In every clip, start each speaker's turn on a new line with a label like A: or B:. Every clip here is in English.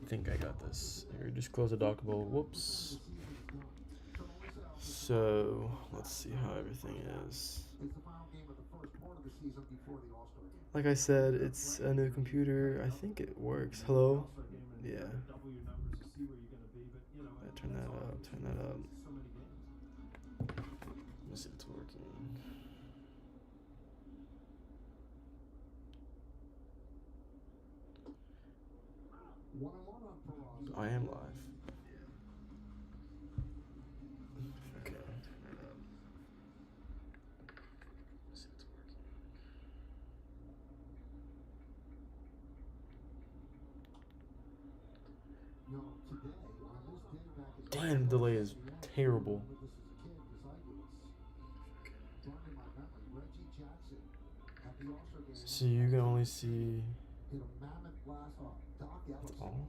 A: think I got this. Here, just close the dockable. Whoops. So let's see how everything is. Like I said, it's a new computer. I think it works. Hello? Yeah. Turn that up. Turn that up. Let me see if it's working. I am live. Okay. Turn it up. Let's see if it's working. Damn, the delay is terrible. So you can only see. That's all?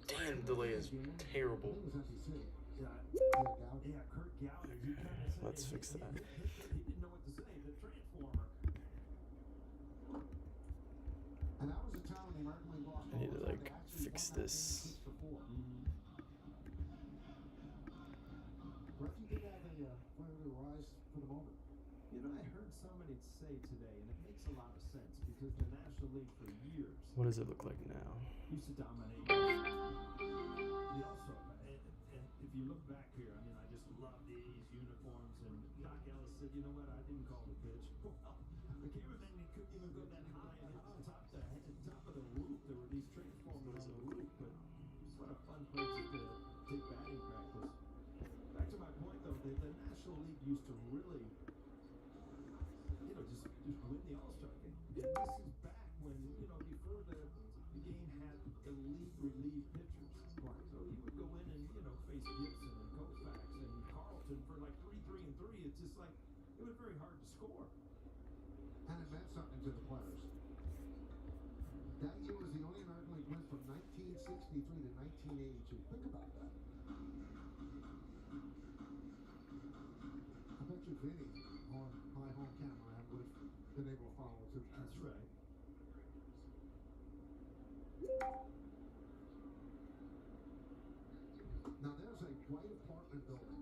A: Damn, the delay is terrible. Okay, let's fix that. I need to like fix this. What does it look like now? Used to dominate. Also, if you look back here, I mean, I just love these uniforms. And Doc Ellis said, you know what? I didn't call the pitch. Well, the cameraman couldn't even go that high and hit the top of the roof. There were these transformers on the roof, but what a fun place to take batting practice. Back to my point, though, the National League used to really, just win the All-Star game. And this is back when, before the game had elite relief pitchers. Right. So he would go in and, face Gibson and Koufax and Carlton for like 3-3-3. It's just like, it was very hard to score. And it meant something to the players. That year was the only American League win from 1963 to 1982. Think about that. I bet you Vinny on my home camera would have been able to follow too. That's right. Now there's a white apartment building.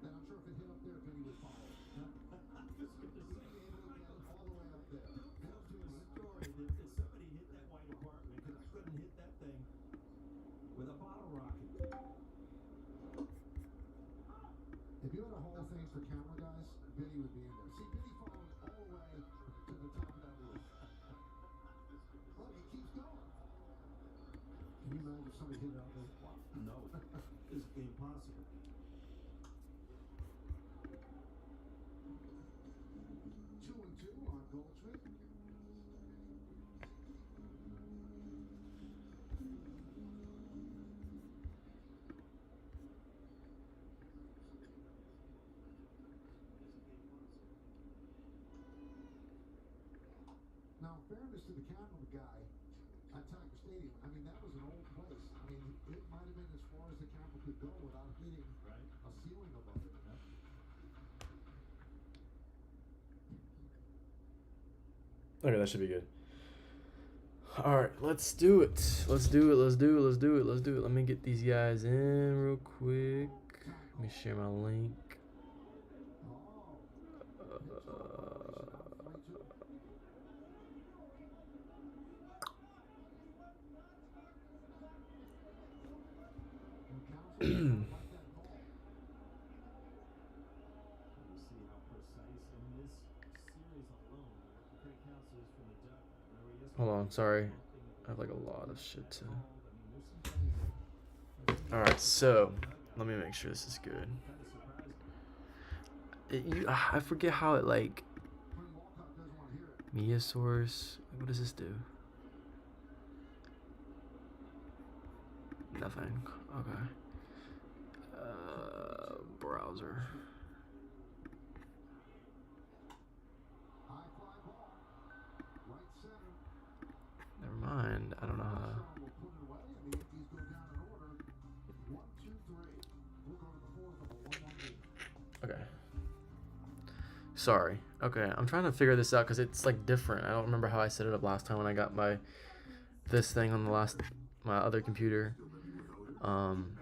A: And I'm sure if it hit up there, Vinny would follow. I was going to say, all the way up there. Tells you a story that somebody hit that white apartment because I couldn't hit that thing with a bottle rocket. If you had a Hall of Fame for camera guys, Vinny would be in there. See, Vinny followed all the way to the top of that roof. Look, he keeps going. Can you imagine if somebody hit it out there? No. It's impossible. 2-2 on Goldschmidt. Now, in fairness to the camera guy at Tiger Stadium, I mean, that was an old place. I mean, it might have been as far as the camera could go without hitting a ceiling above it. Okay, that should be good. All right, let's do it. Let's do it. Let's do it. Let's do it. Let's do it. Let me get these guys in real quick. Let me share my link. Hold on, sorry. I have like a lot of shit to. Alright, so let me make sure this is good. I forget how it like. Media source. What does this do? Nothing. Okay. Browser. Never mind. I don't know how. Okay. Sorry.
B: Okay, I'm trying to figure this out because it's like different. I don't remember how I set it up last time when I got this thing on my other computer. Um,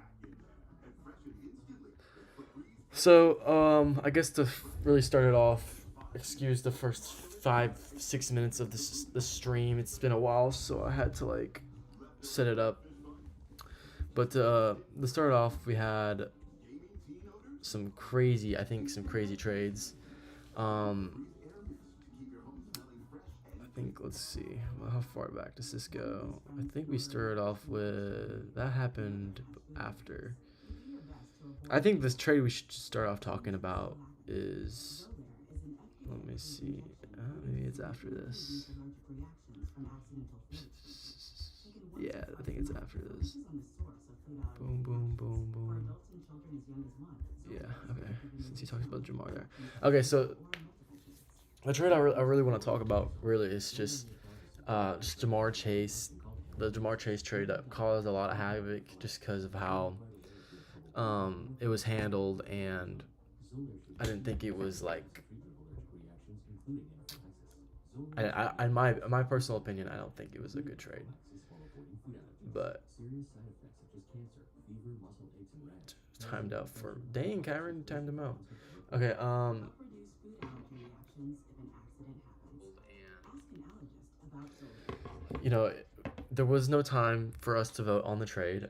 B: I guess to really start it off, excuse the first 5-6 minutes of this stream. It's been a while, so I had to like set it up. But to start off, we had I think some crazy trades. Um, I think let's see, well, how far back does this go? I think we started off with that happened after. I think this trade we should start off talking about is, let me see, maybe it's after this. Yeah, I think it's after this. Boom, boom, boom, boom. Yeah, okay. Since he talks about Jamar there. Okay, so the trade I really want to talk about really is just Jamar Chase, the Jamar Chase trade that caused a lot of havoc just because of how it was handled, and I didn't think it was like. In my personal opinion, I don't think it was a good trade. But timed out for dang, Kyron timed him out. Okay, you know, there was no time for us to vote on the trade.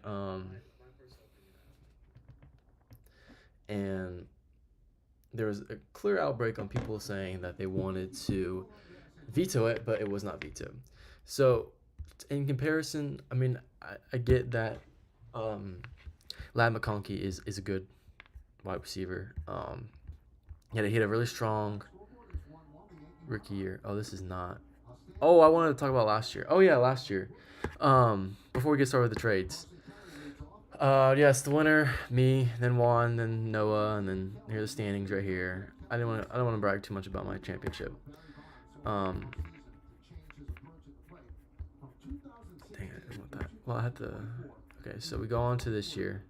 B: And there was a clear outbreak on people saying that they wanted to veto it, but it was not vetoed. So, in comparison, I mean, I get that Lad McConkey is a good wide receiver. He had a really strong rookie year. Oh, this is not. Oh, I wanted to talk about last year. Oh yeah, last year. Before we get started with the trades. Yes, the winner, me, then Juan, then Noah, and then here are the standings right here. I don't want to brag too much about my championship. Dang it, I didn't want that. Well, I had to. Okay, so we go on to this year.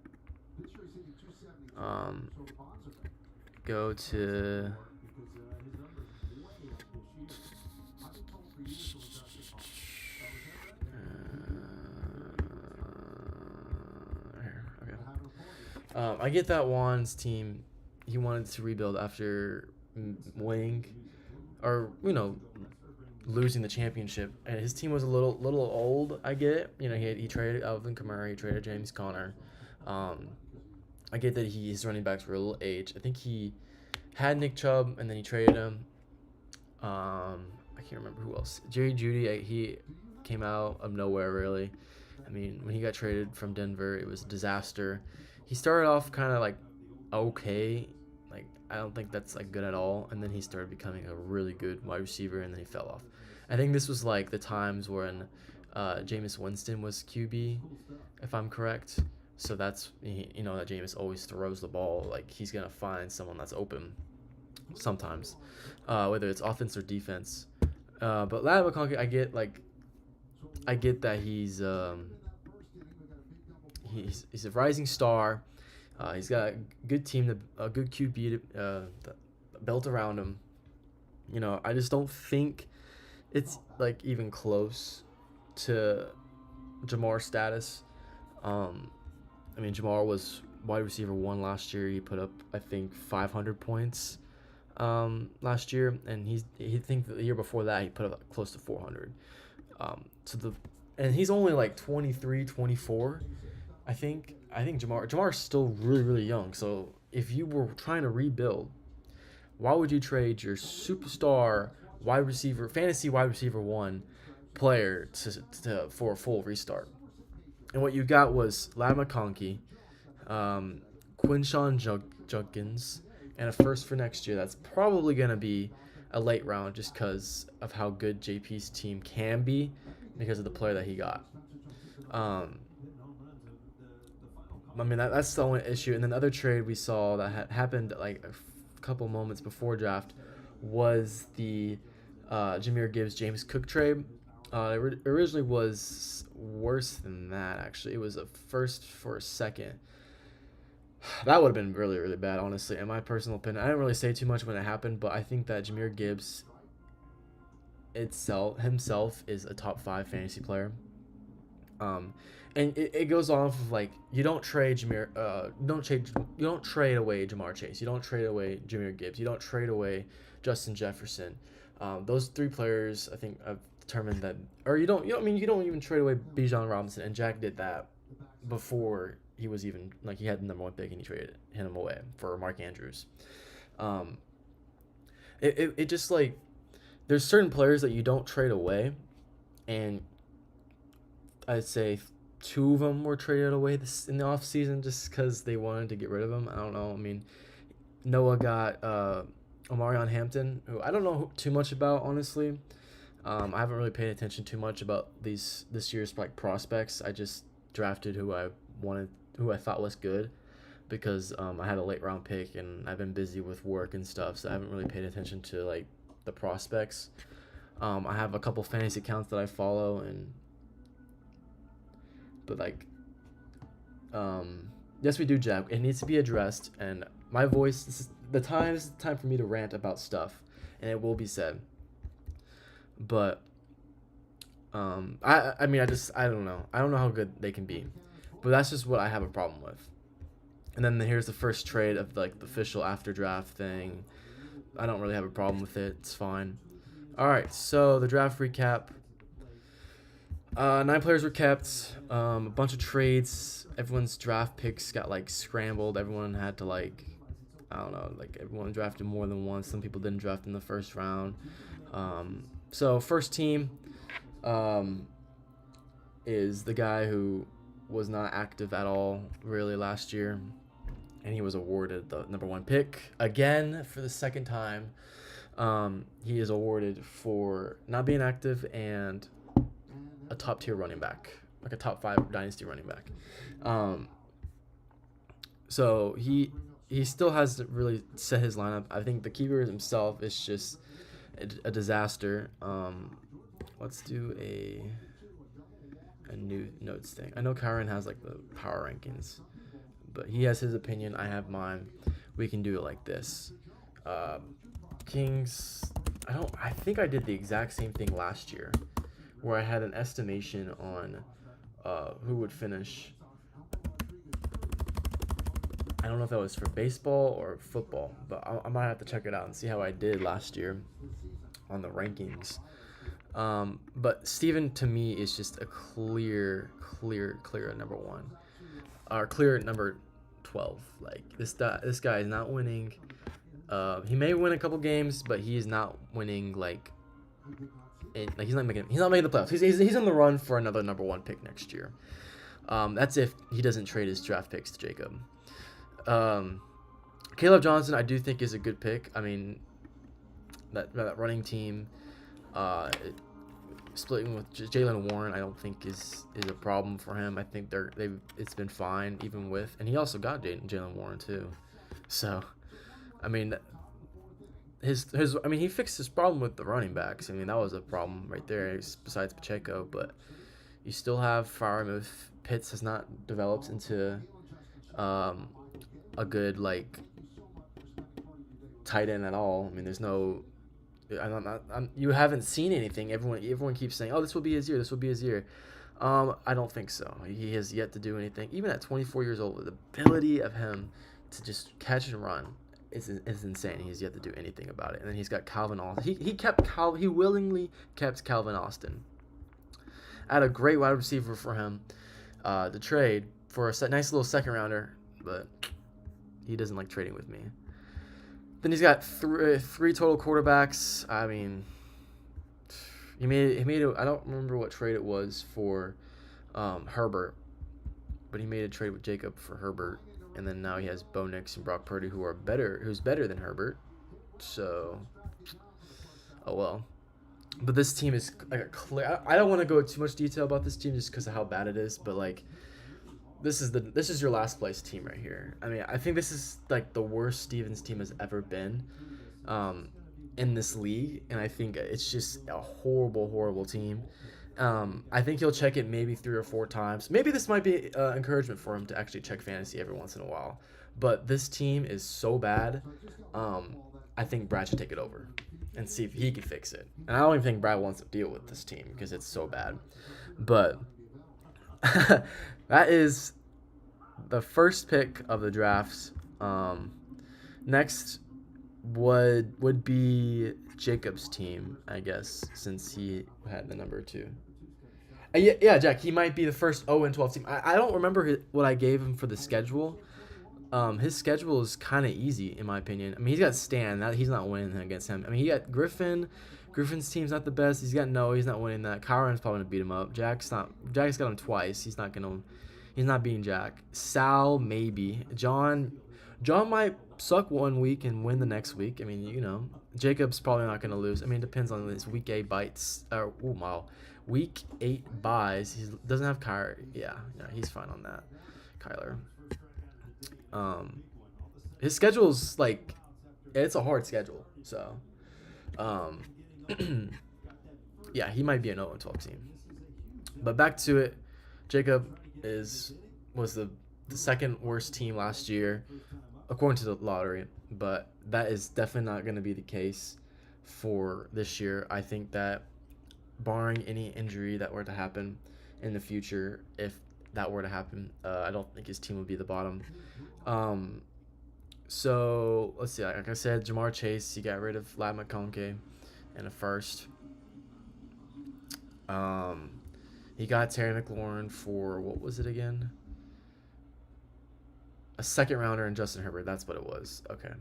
B: Go to. I get that Juan's team, he wanted to rebuild after winning, or losing the championship, and his team was a little old. I get it. He traded Alvin Kamara, he traded James Conner. I get that his running backs were a little aged. I think he had Nick Chubb, and then he traded him. I can't remember who else. Jerry Jeudy, he came out of nowhere, really. I mean, when he got traded from Denver, it was a disaster. He started off kind of like okay. Like, I don't think that's like good at all. And then he started becoming a really good wide receiver, and then he fell off. I think this was like the times when Jameis Winston was QB, if I'm correct. So that's, that Jameis always throws the ball. Like, he's going to find someone that's open sometimes, whether it's offense or defense. But Lad McConkey, I get that he's a rising star. He's got a good team, a good QB built around him. I just don't think it's like even close to Jamar's status. I mean, Jamar was wide receiver 1 last year. He put up, I think, 500 points last year, and he think the year before that he put up close to 400. And he's only like 23, 24. I think Jamar's still really, really young. So if you were trying to rebuild, why would you trade your superstar fantasy wide receiver 1 player for a full restart? And what you got was Lad McConkey, Quinshawn Judkins, and a first for next year. That's probably going to be a late round just because of how good JP's team can be because of the player that he got. I mean, that's the only issue. And then the other trade we saw that happened like a couple moments before draft was the Jahmyr Gibbs James Cook trade. It originally was worse than that, actually. It was a first for a second. That would have been really, really bad, honestly, in my personal opinion. I didn't really say too much when it happened, but I think that Jahmyr Gibbs himself is a top 5 fantasy player. Um, and it goes off of like you don't trade away Jamar Chase, you don't trade away Jahmyr Gibbs, you don't trade away Justin Jefferson. Those 3 players, I think I've determined that, or you don't even trade away Bijan Robinson, and Jack did that before he was even like he had the number 1 pick and he traded him away for Mark Andrews. Um, it just like there's certain players that you don't trade away, and I'd say 2 of them were traded away in the offseason just because they wanted to get rid of him. I don't know. I mean, Noah got Omarion Hampton, who I don't know too much about, honestly. I haven't really paid attention too much about this year's like prospects. I just drafted who I thought was good because I had a late round pick and I've been busy with work and stuff, so I haven't really paid attention to like the prospects. I have a couple fantasy accounts that I follow, but like, yes, we do, Jack. It needs to be addressed, and my voice. This is the time for me to rant about stuff, and it will be said. But I mean, I don't know. I don't know how good they can be, but that's just what I have a problem with. And then here's the first trade of like the official after draft thing. I don't really have a problem with it. It's fine. All right, so the draft recap. 9 players were kept. A bunch of trades. Everyone's draft picks got like scrambled. Everyone had to like, I don't know, like everyone drafted more than once. Some people didn't draft in the first round. So first team is the guy who was not active at all really last year, and he was awarded the number 1 pick again for the second time. He is awarded for not being active and a top tier running back, like a top 5 dynasty running back. So he still hasn't really set his lineup. I think the keeper himself is just a disaster. Let's do a new notes thing. I know Kyron has like the power rankings, but he has his opinion. I have mine. We can do it like this. Kings. I think I did the exact same thing last year, where I had an estimation on who would finish. I don't know if that was for baseball or football, but I might have to check it out and see how I did last year on the rankings. But Steven, to me, is just a clear number 1. Or clear number 12. Like, this guy is not winning. He may win a couple games, but he's not winning, like he's not making the playoffs. He's on the run for another number 1 pick next year. That's if he doesn't trade his draft picks to Jacob. Caleb Johnson, I do think, is a good pick. I mean, that running team, splitting with Jalen Warren, I don't think is a problem for him. I think it's been fine even with, and he also got Jalen Warren too. So, I mean, he fixed his problem with the running backs. I mean, that was a problem right there besides Pacheco, but you still have Freiermuth. Pitts has not developed into a good like tight end at all. I mean, there's no. You haven't seen anything. Everyone keeps saying, "Oh, this will be his year. This will be his year." I don't think so. He has yet to do anything. Even at 24 years old, the ability of him to just catch and run is insane. He's yet to do anything about it. And then he's got Calvin Austin. He willingly kept Calvin Austin. I had a great wide receiver for him to trade for a nice little second rounder, but he doesn't like trading with me. Then he's got three total quarterbacks. I mean, he made I don't remember what trade it was for Herbert, but he made a trade with Jacob for Herbert, and then now he has Bo Nix and Brock Purdy who's better than Herbert. So, oh well. But this team is like a clear. I don't want to go into too much detail about this team just because of how bad it is, but like, this is your last place team right here. I mean, I think this is like the worst Stevens team has ever been in this league, and I think it's just a horrible team. I think he'll check it maybe 3 or 4 times. Maybe this might be encouragement for him to actually check fantasy every once in a while. But this team is so bad. I think Brad should take it over and see if he can fix it. And I don't even think Brad wants to deal with this team because it's so bad. But that is the first pick of the drafts. Next would be Jacob's team, I guess, since he had the number 2. Yeah, Jack. He might be the first 0-12 team. I don't remember what I gave him for the schedule. His schedule is kind of easy in my opinion. I mean, he's got Stan. He's not winning against him. I mean, he got Griffin. Griffin's team's not the best. He's got Noah. He's not winning that. Kyron's probably gonna beat him up. Jack's got him twice. He's not beating Jack. Sal maybe. John might suck one week and win the next week. I mean, Jacob's probably not gonna lose. I mean, it depends on his week 8 bites. Week 8 buys. He doesn't have Kyler. Yeah, he's fine on that. Kyler. His schedule's like, it's a hard schedule. So, yeah, he might be an 0-12 team. But back to it, Jacob was the second worst team last year, according to the lottery. But that is definitely not going to be the case for this year. I think that barring any injury that were to happen in the future, if that were to happen, I don't think his team would be the bottom. So let's see. Like I said, Jamar Chase, he got rid of Lad McConkey in a first. He got Terry McLaurin for, what was it again? A second rounder and Justin Herbert. That's what it was. Okay.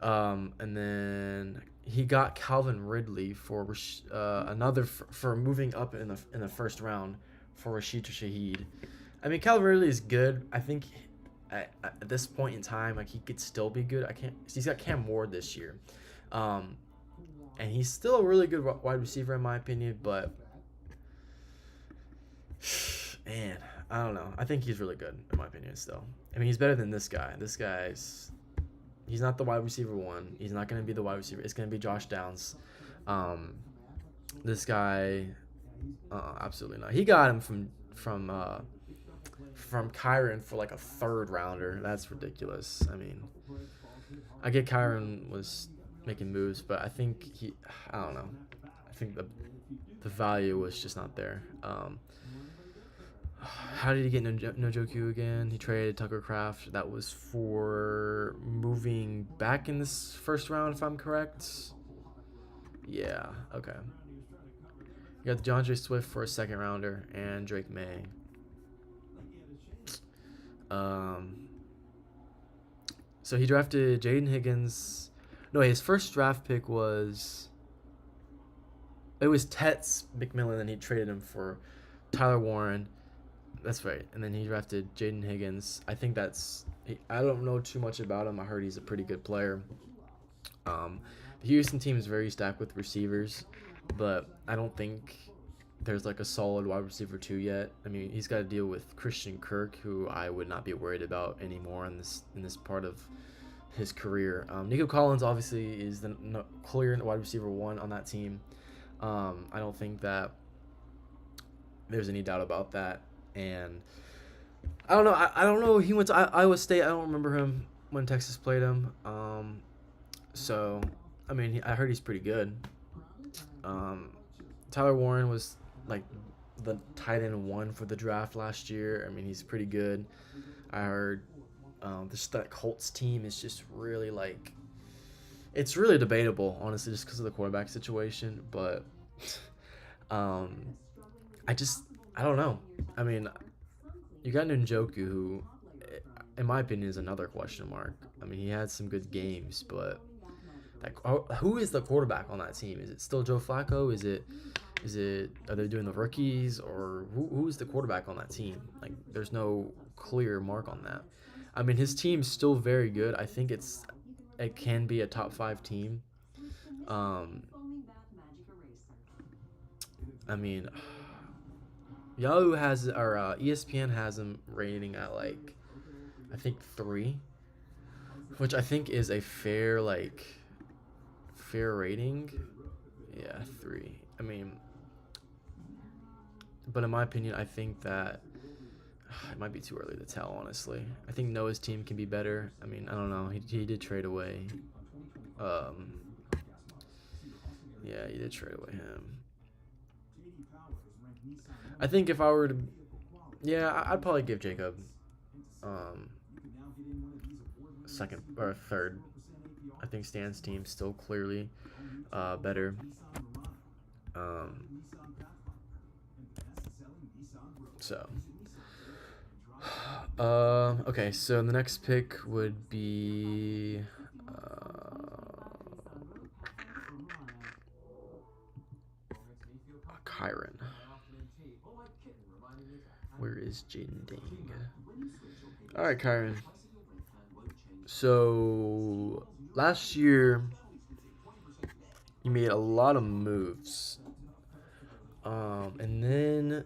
B: And then he got Calvin Ridley for for moving up in the first round for Rashid Shaheed. I mean, Calvin Ridley is good. I think at this point in time, like, he could still be good. He's got Cam Ward this year, and he's still a really good wide receiver in my opinion. But man, I don't know. I think he's really good in my opinion still. I mean, he's better than this guy. He's not the wide receiver 1. He's not going to be the wide receiver. It's going to be Josh Downs. This guy, absolutely not. He got him from Kyron for like a third rounder. That's ridiculous. I mean, I get Kyron was making moves, but I think I don't know. I think the value was just not there. How did he get Njoku again? He traded Tucker Kraft. That was for moving back in this first round, if I'm correct. Yeah, okay. You got the DeAndre Swift for a second rounder and Drake May. So he drafted Jaden Higgins. No, his first draft pick was Tetz McMillan, and he traded him for Tyler Warren. That's right. And then he drafted Jaden Higgins. I think I don't know too much about him. I heard he's a pretty good player. The Houston team is very stacked with receivers, but I don't think there's like a solid wide receiver 2 yet. I mean, he's got to deal with Christian Kirk, who I would not be worried about anymore in this part of his career. Nico Collins obviously is the clear wide receiver 1 on that team. I don't think that there's any doubt about that. And I don't know. I don't know. He went to Iowa State. I don't remember him when Texas played him. So, I mean, I heard he's pretty good. Tyler Warren was like the tight end 1 for the draft last year. I mean, he's pretty good. I heard that Colts team is just really like, it's really debatable, honestly, just because of the quarterback situation. But I don't know. I mean, you got Njoku, who, in my opinion, is another question mark. I mean, he had some good games, but who is the quarterback on that team? Is it still Joe Flacco? Are they doing the rookies, or who's the quarterback on that team? Like, there's no clear mark on that. I mean, his team's still very good. I think it can be a top 5 team. I mean, Yahoo has, or ESPN has him rating at like, I think 3, which I think is a fair rating. Yeah, 3. I mean, but in my opinion, I think that It might be too early to tell, honestly. I think Noah's team can be better. I mean, I don't know. He did trade away. Um, yeah, he did trade away him. I think if I were to, yeah, I'd probably give Jacob second or third. I think Stan's team still clearly better. So, okay, so the next pick would be Kyron. Where is Jaden Dang? All right, Kyron. So last year you made a lot of moves, and then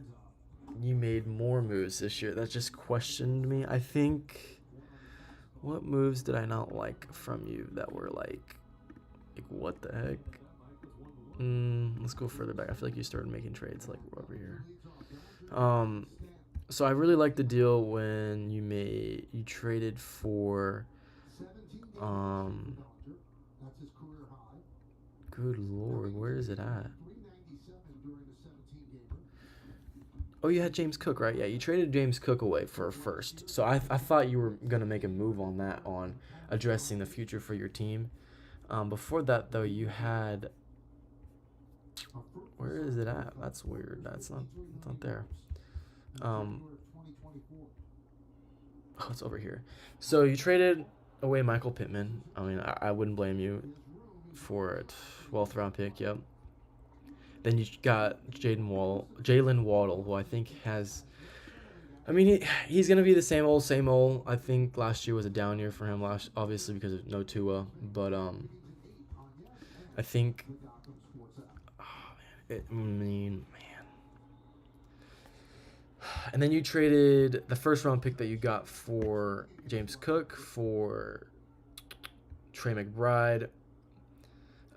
B: you made more moves this year that just questioned me. I think. What moves did I not like from you that were like what the heck? Let's go further back. I feel like you started making trades like over here. So I really like the deal when you traded for good lord, where is it at? Oh, you had James Cook, right? Yeah, you traded James Cook away for a first. So I thought you were going to make a move on that, on addressing the future for your team. Before that, though, you had... Where is it at? That's weird. It's not there. Oh, it's over here. So you traded away Michael Pittman. I mean, I wouldn't blame you for a 12th round pick, yep. Then you got Jalen Waddle, who I think has... I mean, he's going to be the same old. I think last year was a down year for him, obviously because of no Tua. But I think... man. And then you traded the first round pick that you got for James Cook for Trey McBride.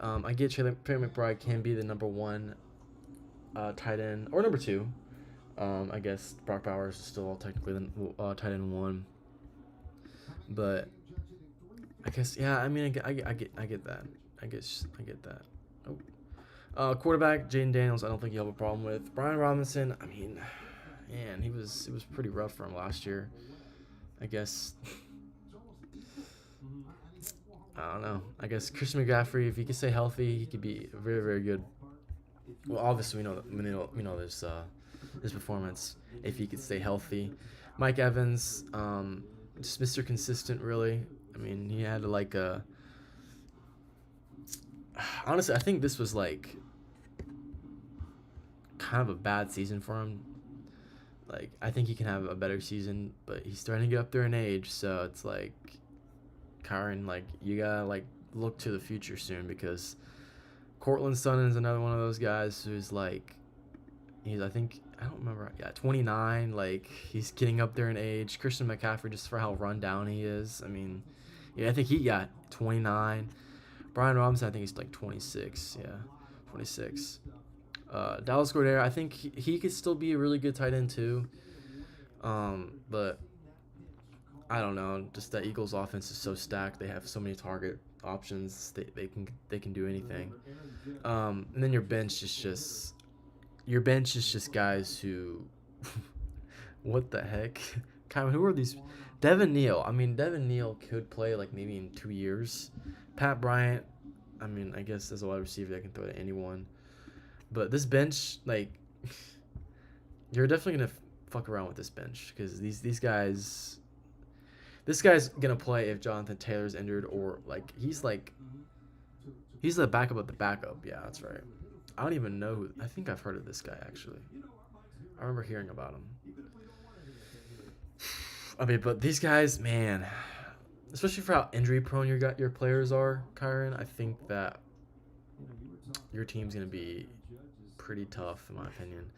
B: I get Trey McBride can be the number one tight end, or number two. I guess Brock Bowers is still technically the tight end one. But I guess, yeah, I mean, I get that. I get that. Oh. Quarterback, Jaden Daniels, I don't think you have a problem with. Brian Robinson, I mean, man, it was pretty rough for him last year. I guess... I don't know. I guess Christian McCaffrey, if he could stay healthy, he could be very, very good. Well, obviously we know this performance if he could stay healthy. Mike Evans, just Mr. Consistent, really. I mean, he had like a... Honestly, I think this was like kind of a bad season for him. Like, I think he can have a better season, but he's starting to get up there in age, so it's like... Kyron, like, you gotta like look to the future soon, because Cortland Sutton is another one of those guys who's like, I think, I don't remember, 29, like, he's getting up there in age. Christian McCaffrey, just for how run down he is, I mean, yeah, I think he got 29. Brian Robinson, I think he's like 26, 26. Dallas Goedert, I think he could still be a really good tight end too, but I don't know. Just that Eagles offense is so stacked. They have so many target options. They can do anything. And then your bench is just guys who, what the heck? Kind of, who are these? Devin Neal. I mean, Devin Neal could play like maybe in 2 years. Pat Bryant. I mean, I guess as a wide receiver, that can throw to anyone. But this bench, like, you're definitely gonna fuck around with this bench, because these guys. This guy's gonna play if Jonathan Taylor's injured, or like he's the backup of the backup. Yeah, that's right. I don't even know who. I think I've heard of this guy actually. I remember hearing about him. I mean, but these guys, man, especially for how injury prone your players are, Kyron, I think that your team's gonna be pretty tough in my opinion.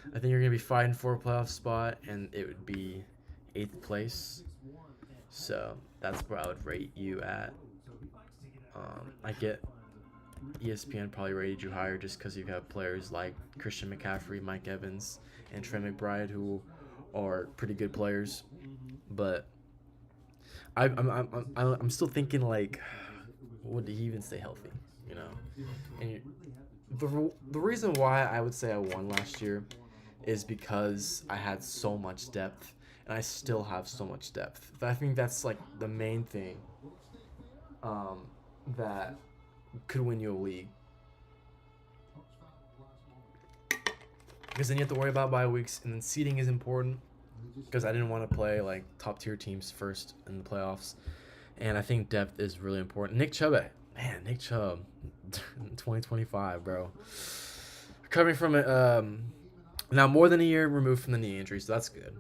B: I think you're gonna be fighting for a playoff spot, and it would be 8th place. So that's where I would rate you at. I get ESPN probably rated you higher just because you have players like Christian McCaffrey, Mike Evans, and Trey McBride, who are pretty good players, but I'm still thinking like, would he even stay healthy? You know, and the reason why I would say I won last year is because I had so much depth, and I still have so much depth. I think that's like the main thing um, that could win you a league. Because then you have to worry about bye weeks, and then seeding is important. Because I didn't want to play like top tier teams first in the playoffs, and I think depth is really important. Nick Chubb, man, Nick Chubb, 2025, bro, recovering from it. Now more than a year removed from the knee injury, so that's good.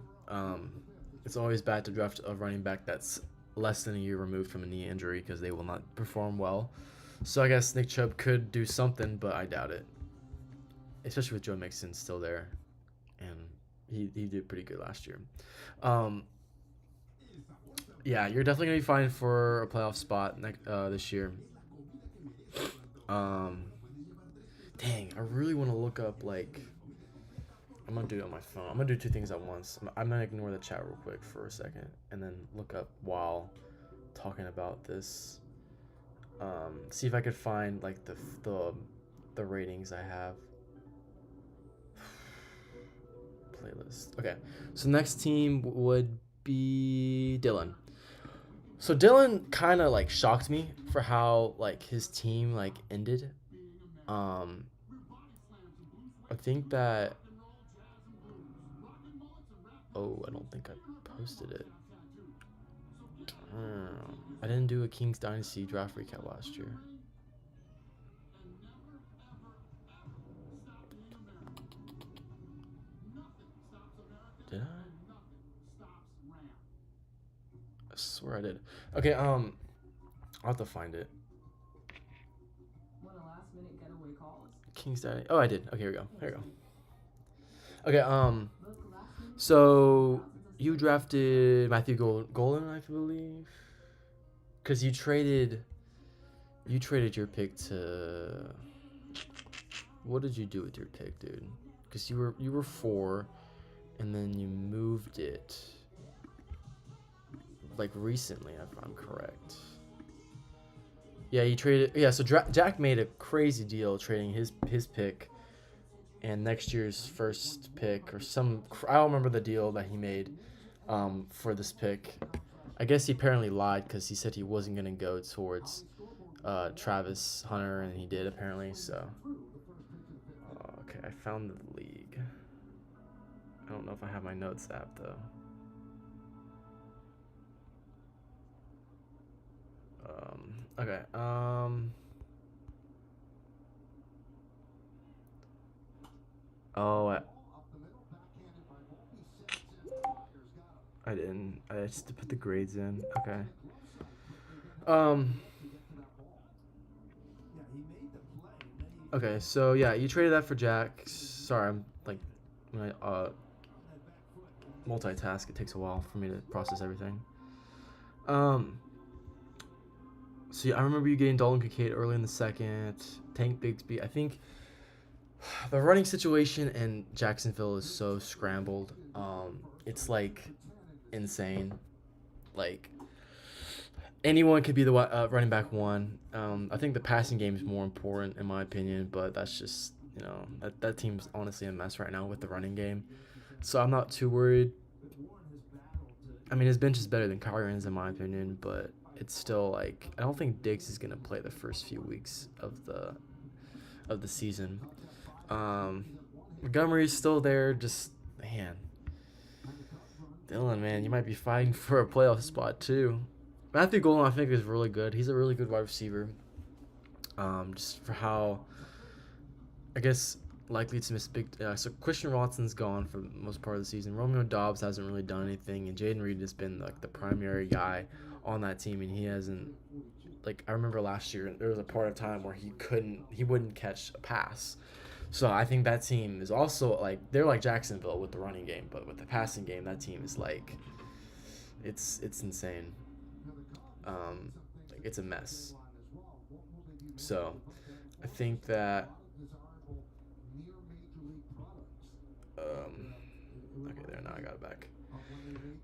B: It's always bad to draft a running back that's less than a year removed from a knee injury because they will not perform well. So I guess Nick Chubb could do something, but I doubt it. Especially with Joe Mixon still there, and he did pretty good last year. Yeah, you're definitely gonna be fighting for a playoff spot this year. Um, Dang, I really want to look up like. I'm gonna do it on my phone. I'm gonna do two things at once. I'm gonna ignore the chat real quick for a second, and then look up while talking about this. See if I could find like the ratings I have. Playlist. Okay, so next team would be Dylan. So Dylan kind of like shocked me for how like his team like ended. Um, I think that. Oh, I don't think I posted it. I didn't do a Kings Dynasty draft recap last year. Did I? I swear I did. Okay, I'll have to find it. Kings Dynasty. Oh, I did. Okay, here we go. Here we go. Okay, so you drafted Matthew Golden, I believe, because you traded your pick to. What did you do with your pick, dude? Because you were 4, and then you moved it like recently, if I'm correct. Yeah, you traded. Yeah, so Jack made a crazy deal trading his pick and next year's first pick or some. I don't remember the deal that he made for this pick. I guess he apparently lied because he said he wasn't gonna go towards Travis Hunter, and he did apparently. So okay, I found the league. I don't know if I have my notes app though. Okay. Oh, I didn't. I just put the grades in. Okay. Okay, so yeah, you traded that for Jack. Sorry, I'm like, when I multitask, it takes a while for me to process everything. So yeah, I remember you getting Dalton Kincaid early in the second. Tank Bigsby. I think the running situation in Jacksonville is so scrambled. It's like insane. Like anyone could be the running back one. I think the passing game is more important in my opinion, but that's just that team's honestly a mess right now with the running game. So I'm not too worried. I mean, his bench is better than Kyron's in my opinion, but it's still like I don't think Diggs is gonna play the first few weeks of the season. Montgomery's still there. Just man, Dylan, man, you might be fighting for a playoff spot too. Matthew Golden, I think, is really good. He's a really good wide receiver. Just for how, I guess, likely to miss big. So Christian Watson's gone for the most part of the season. Romeo Doubs hasn't really done anything, and Jaden Reed has been like the primary guy on that team, and he hasn't. Like I remember last year, there was a part of time where he wouldn't catch a pass. So I think that team is also like they're like Jacksonville with the running game, but with the passing game, that team is like, it's insane. Like it's a mess. So I think that okay, there. Now I got it back.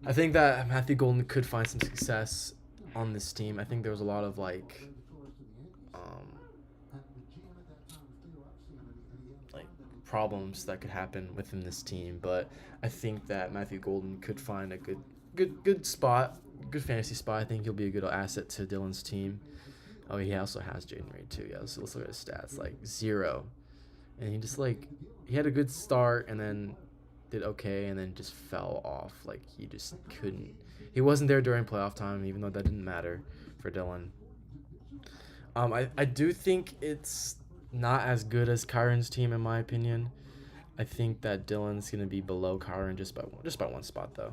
B: I think that Matthew Golden could find some success on this team. I think there was a lot of problems that could happen within this team, but I think that Matthew Golden could find a good spot, good fantasy spot. I think he'll be a good asset to Dylan's team. Oh, he also has Jaden Reed too. Yeah, let's look at his stats. 0, and he just he had a good start and then did okay and then just fell off. He just couldn't. He wasn't there during playoff time, even though that didn't matter for Dylan. I do think it's not as good as Kyron's team in my opinion. I think that Dylan's gonna be below Kyron just by one spot though.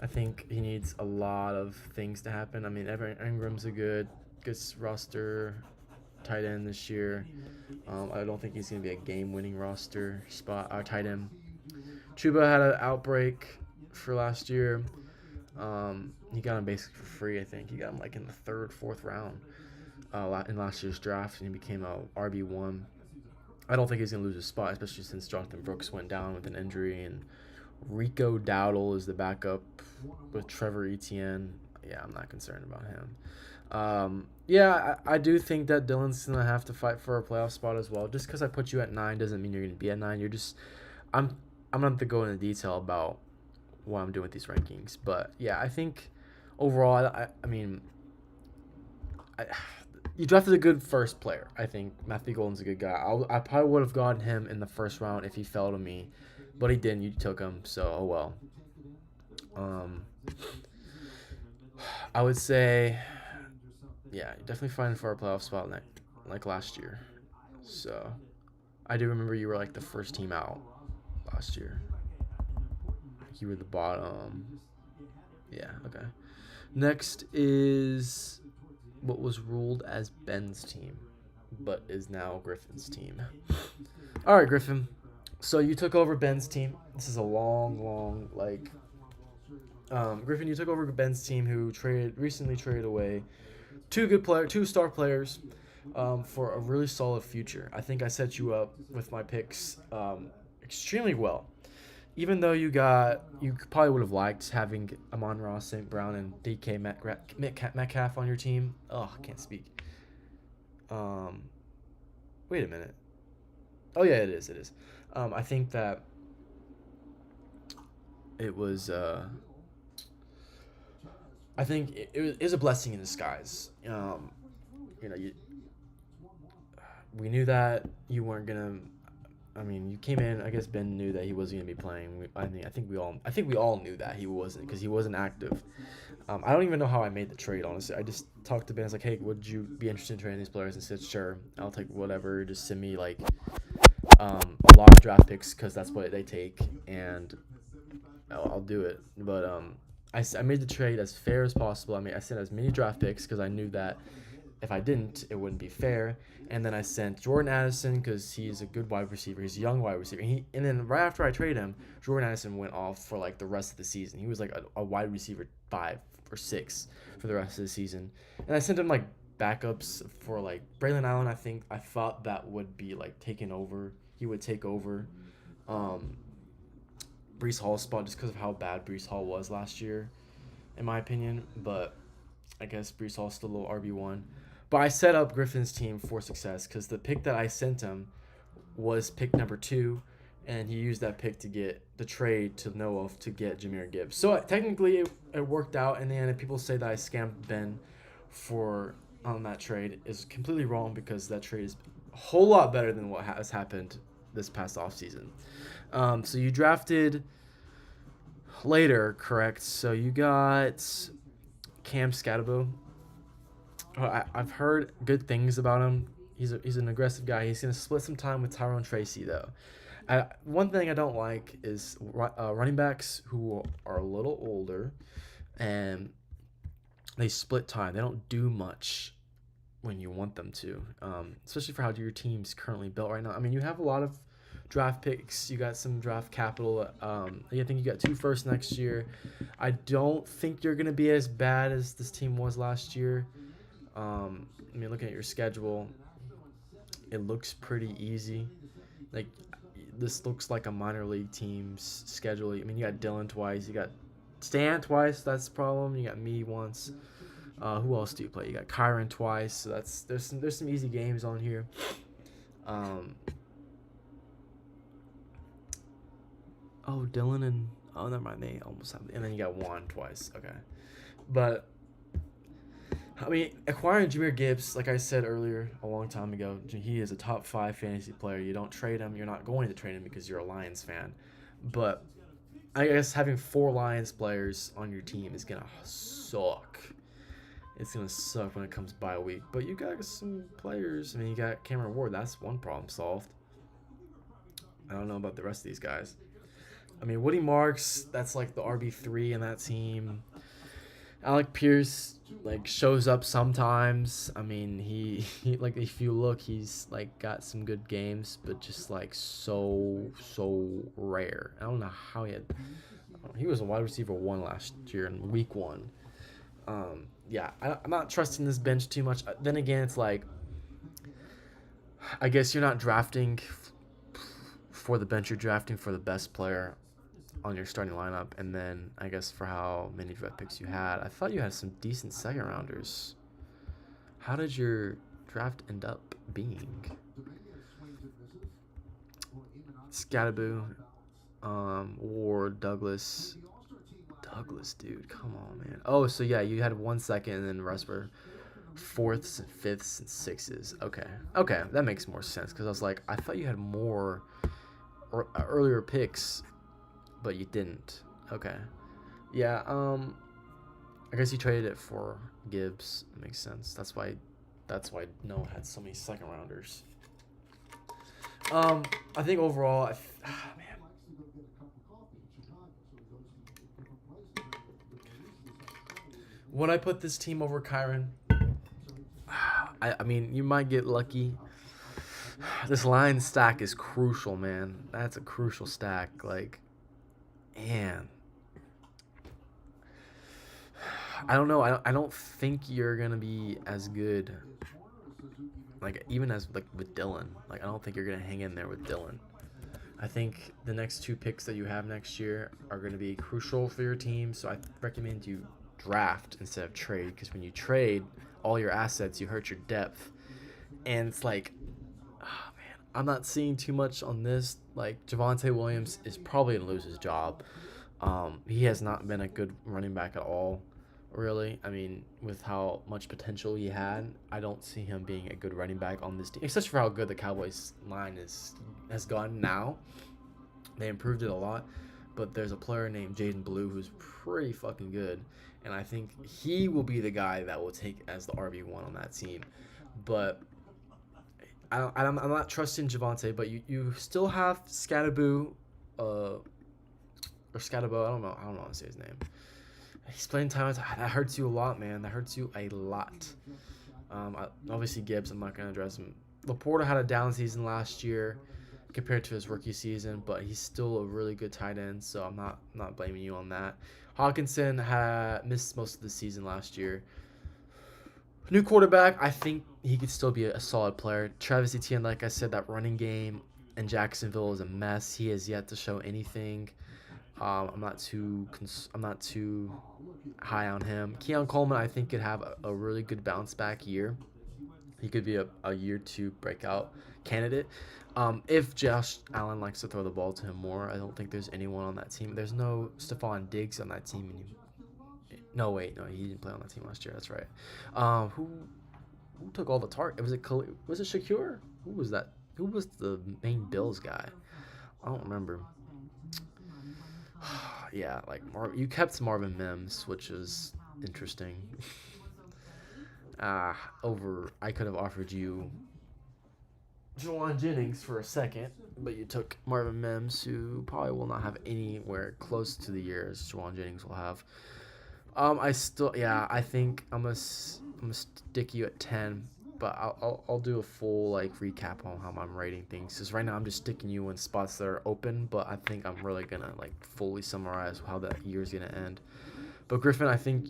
B: I think he needs a lot of things to happen. I mean, Evan Ingram's a good roster tight end this year. I don't think he's gonna be a game-winning roster spot or tight end. Chuba had an outbreak for last year. He got him basically for free. I think he got him in the 3rd, 4th round in last year's draft, and he became a RB1. I don't think he's gonna lose his spot, especially since Jonathan Brooks went down with an injury, and Rico Dowdle is the backup with Trevor Etienne. Yeah, I'm not concerned about him. I do think that Dylan's gonna have to fight for a playoff spot as well. Just because I put you at 9 doesn't mean you're gonna be at 9. I'm gonna have to go into detail about what I'm doing with these rankings. But yeah, I think overall, you drafted a good first player. I think Matthew Golden's a good guy. I probably would have gotten him in the 1st round if he fell to me, but he didn't. You took him, so oh well. I would say, yeah, definitely fighting for a playoff spot like last year. So I do remember you were the first team out last year. You were the bottom. Yeah, okay. Next is what was ruled as Ben's team, but is now Griffin's team. All right, Griffin. So you took over Ben's team. This is a long, Griffin, you took over Ben's team, who recently traded away two star players, for a really solid future. I think I set you up with my picks extremely well. Even though you probably would have liked having Amon-Ra St. Brown and DK Metcalf on your team. Oh, I can't speak. Wait a minute. Oh yeah, it is. I think that it was. I think it was a blessing in disguise. We knew that you weren't gonna. You came in. I guess Ben knew that he wasn't gonna be playing. I think we all knew that he wasn't, because he wasn't active. I don't even know how I made the trade. Honestly, I just talked to Ben. I was like, "Hey, would you be interested in trading these players?" And he said, "Sure, I'll take whatever. Just send me a lot of draft picks, because that's what they take, and I'll do it." But I made the trade as fair as possible. I sent as many draft picks because I knew that if I didn't, it wouldn't be fair. And then I sent Jordan Addison because he's a good wide receiver. He's a young wide receiver. And then right after I traded him, Jordan Addison went off for the rest of the season. He was a wide receiver 5 or 6 for the rest of the season. And I sent him backups for Braylon Allen. I thought that would be taken over. He would take over Breece Hall's spot just because of how bad Breece Hall was last year, in my opinion. But I guess Breece Hall's still a little RB1. But I set up Griffin's team for success because the pick that I sent him was pick number 2, and he used that pick to get the trade to Noah to get Jahmyr Gibbs. So technically it worked out in the end, and people say that I scammed Ben on that trade is completely wrong, because that trade is a whole lot better than what has happened this past offseason. So you drafted later, correct? So you got Cam Scatterbo. I've heard good things about him. He's an aggressive guy. He's going to split some time with Tyrone Tracy, though. One thing I don't like is running backs who are a little older, and they split time. They don't do much when you want them to, especially for how your team's currently built right now. You have a lot of draft picks. You got some draft capital. I think you got 2 firsts next year. I don't think you're going to be as bad as this team was last year. Looking at your schedule, it looks pretty easy. this looks like a minor league team's schedule. I mean, you got Dylan twice, you got Stan twice. That's the problem. You got me once. Who else do you play? You got Kyron twice. So there's some easy games on here. Dylan and never mind. They almost have, and then you got Juan twice. Okay, but I mean, acquiring Jahmyr Gibbs, like I said earlier, a long time ago, he is a top 5 fantasy player. You don't trade him. You're not going to trade him because you're a Lions fan. But I guess having 4 Lions players on your team is gonna suck. It's gonna suck when it comes bye week. But you got some players. I mean, you got Cameron Ward. That's one problem solved. I don't know about the rest of these guys. I mean, Woody Marks, that's like the RB3 in that team. Alec Pierce like shows up sometimes. I mean, he like, if you look, he's like got some good games, but just like so rare. I don't know how he was a wide receiver 1 last year in week 1. Yeah, I'm not trusting this bench too much. Then again, it's like, I guess you're not drafting for the bench, you're drafting for the best player on your starting lineup. And then I guess for how many draft picks you had, I thought you had some decent second rounders. How did your draft end up being? Scatterboo, Ward, Douglas, dude, come on, man. Oh, so yeah, you had 1 second, and then the rest were 4ths, 5ths, and 6s. Okay, that makes more sense, because I was like, I thought you had more earlier picks, but you didn't. Okay, yeah. I guess you traded it for Gibbs. That makes sense. That's why Noah had so many second rounders. I think overall, man. Would I put this team over Kyron? I mean, you might get lucky. This line stack is crucial, man. That's a crucial stack. Like, man. I don't know. I don't think you're going to be as good. Like, even as, like, with Dylan. Like, I don't think you're going to hang in there with Dylan. I think the next 2 picks that you have next year are going to be crucial for your team. So I recommend you draft instead of trade, because when you trade all your assets, you hurt your depth. And it's like, oh man, I'm not seeing too much on this. Like, Javonte Williams is probably gonna lose his job. He has not been a good running back at all, really. I mean, with how much potential he had, I don't see him being a good running back on this team, especially for how good the Cowboys line has gone now. They improved it a lot. But there's a player named Jaden Blue who's pretty fucking good. And I think he will be the guy that will take as the RB1 on that team. But I'm not trusting Javonte, but you still have Scatterboo, or Scatterbo, I don't know how to say his name. He's playing time. That hurts you a lot, man. That hurts you a lot. Obviously Gibbs, I'm not going to address him. Laporta had a down season last year compared to his rookie season, but he's still a really good tight end, so I'm not blaming you on that. Hawkinson had missed most of the season last year. New quarterback, I think he could still be a solid player. Travis Etienne, like I said, that running game in Jacksonville is a mess. He has yet to show anything. I'm not too high on him. Keon Coleman, I think, could have a really good bounce back year. He could be a year 2 breakout candidate. If Josh Allen likes to throw the ball to him more, I don't think there's anyone on that team. There's no Stephon Diggs on that team. No, he didn't play on that team last year. That's right. Who took all the target? Was it Shakur? Who was that? Who was the main Bills guy? I don't remember. Yeah, like you kept Marvin Mims, which is interesting. I could have offered you Juwan Jennings for a second, but you took Marvin Mims, who probably will not have anywhere close to the years Juwan Jennings will have. I think I'm gonna stick you at 10, but I'll do a full recap on how I'm rating things. Because right now I'm just sticking you in spots that are open, but I think I'm really gonna fully summarize how that year's gonna end. But Griffin, I think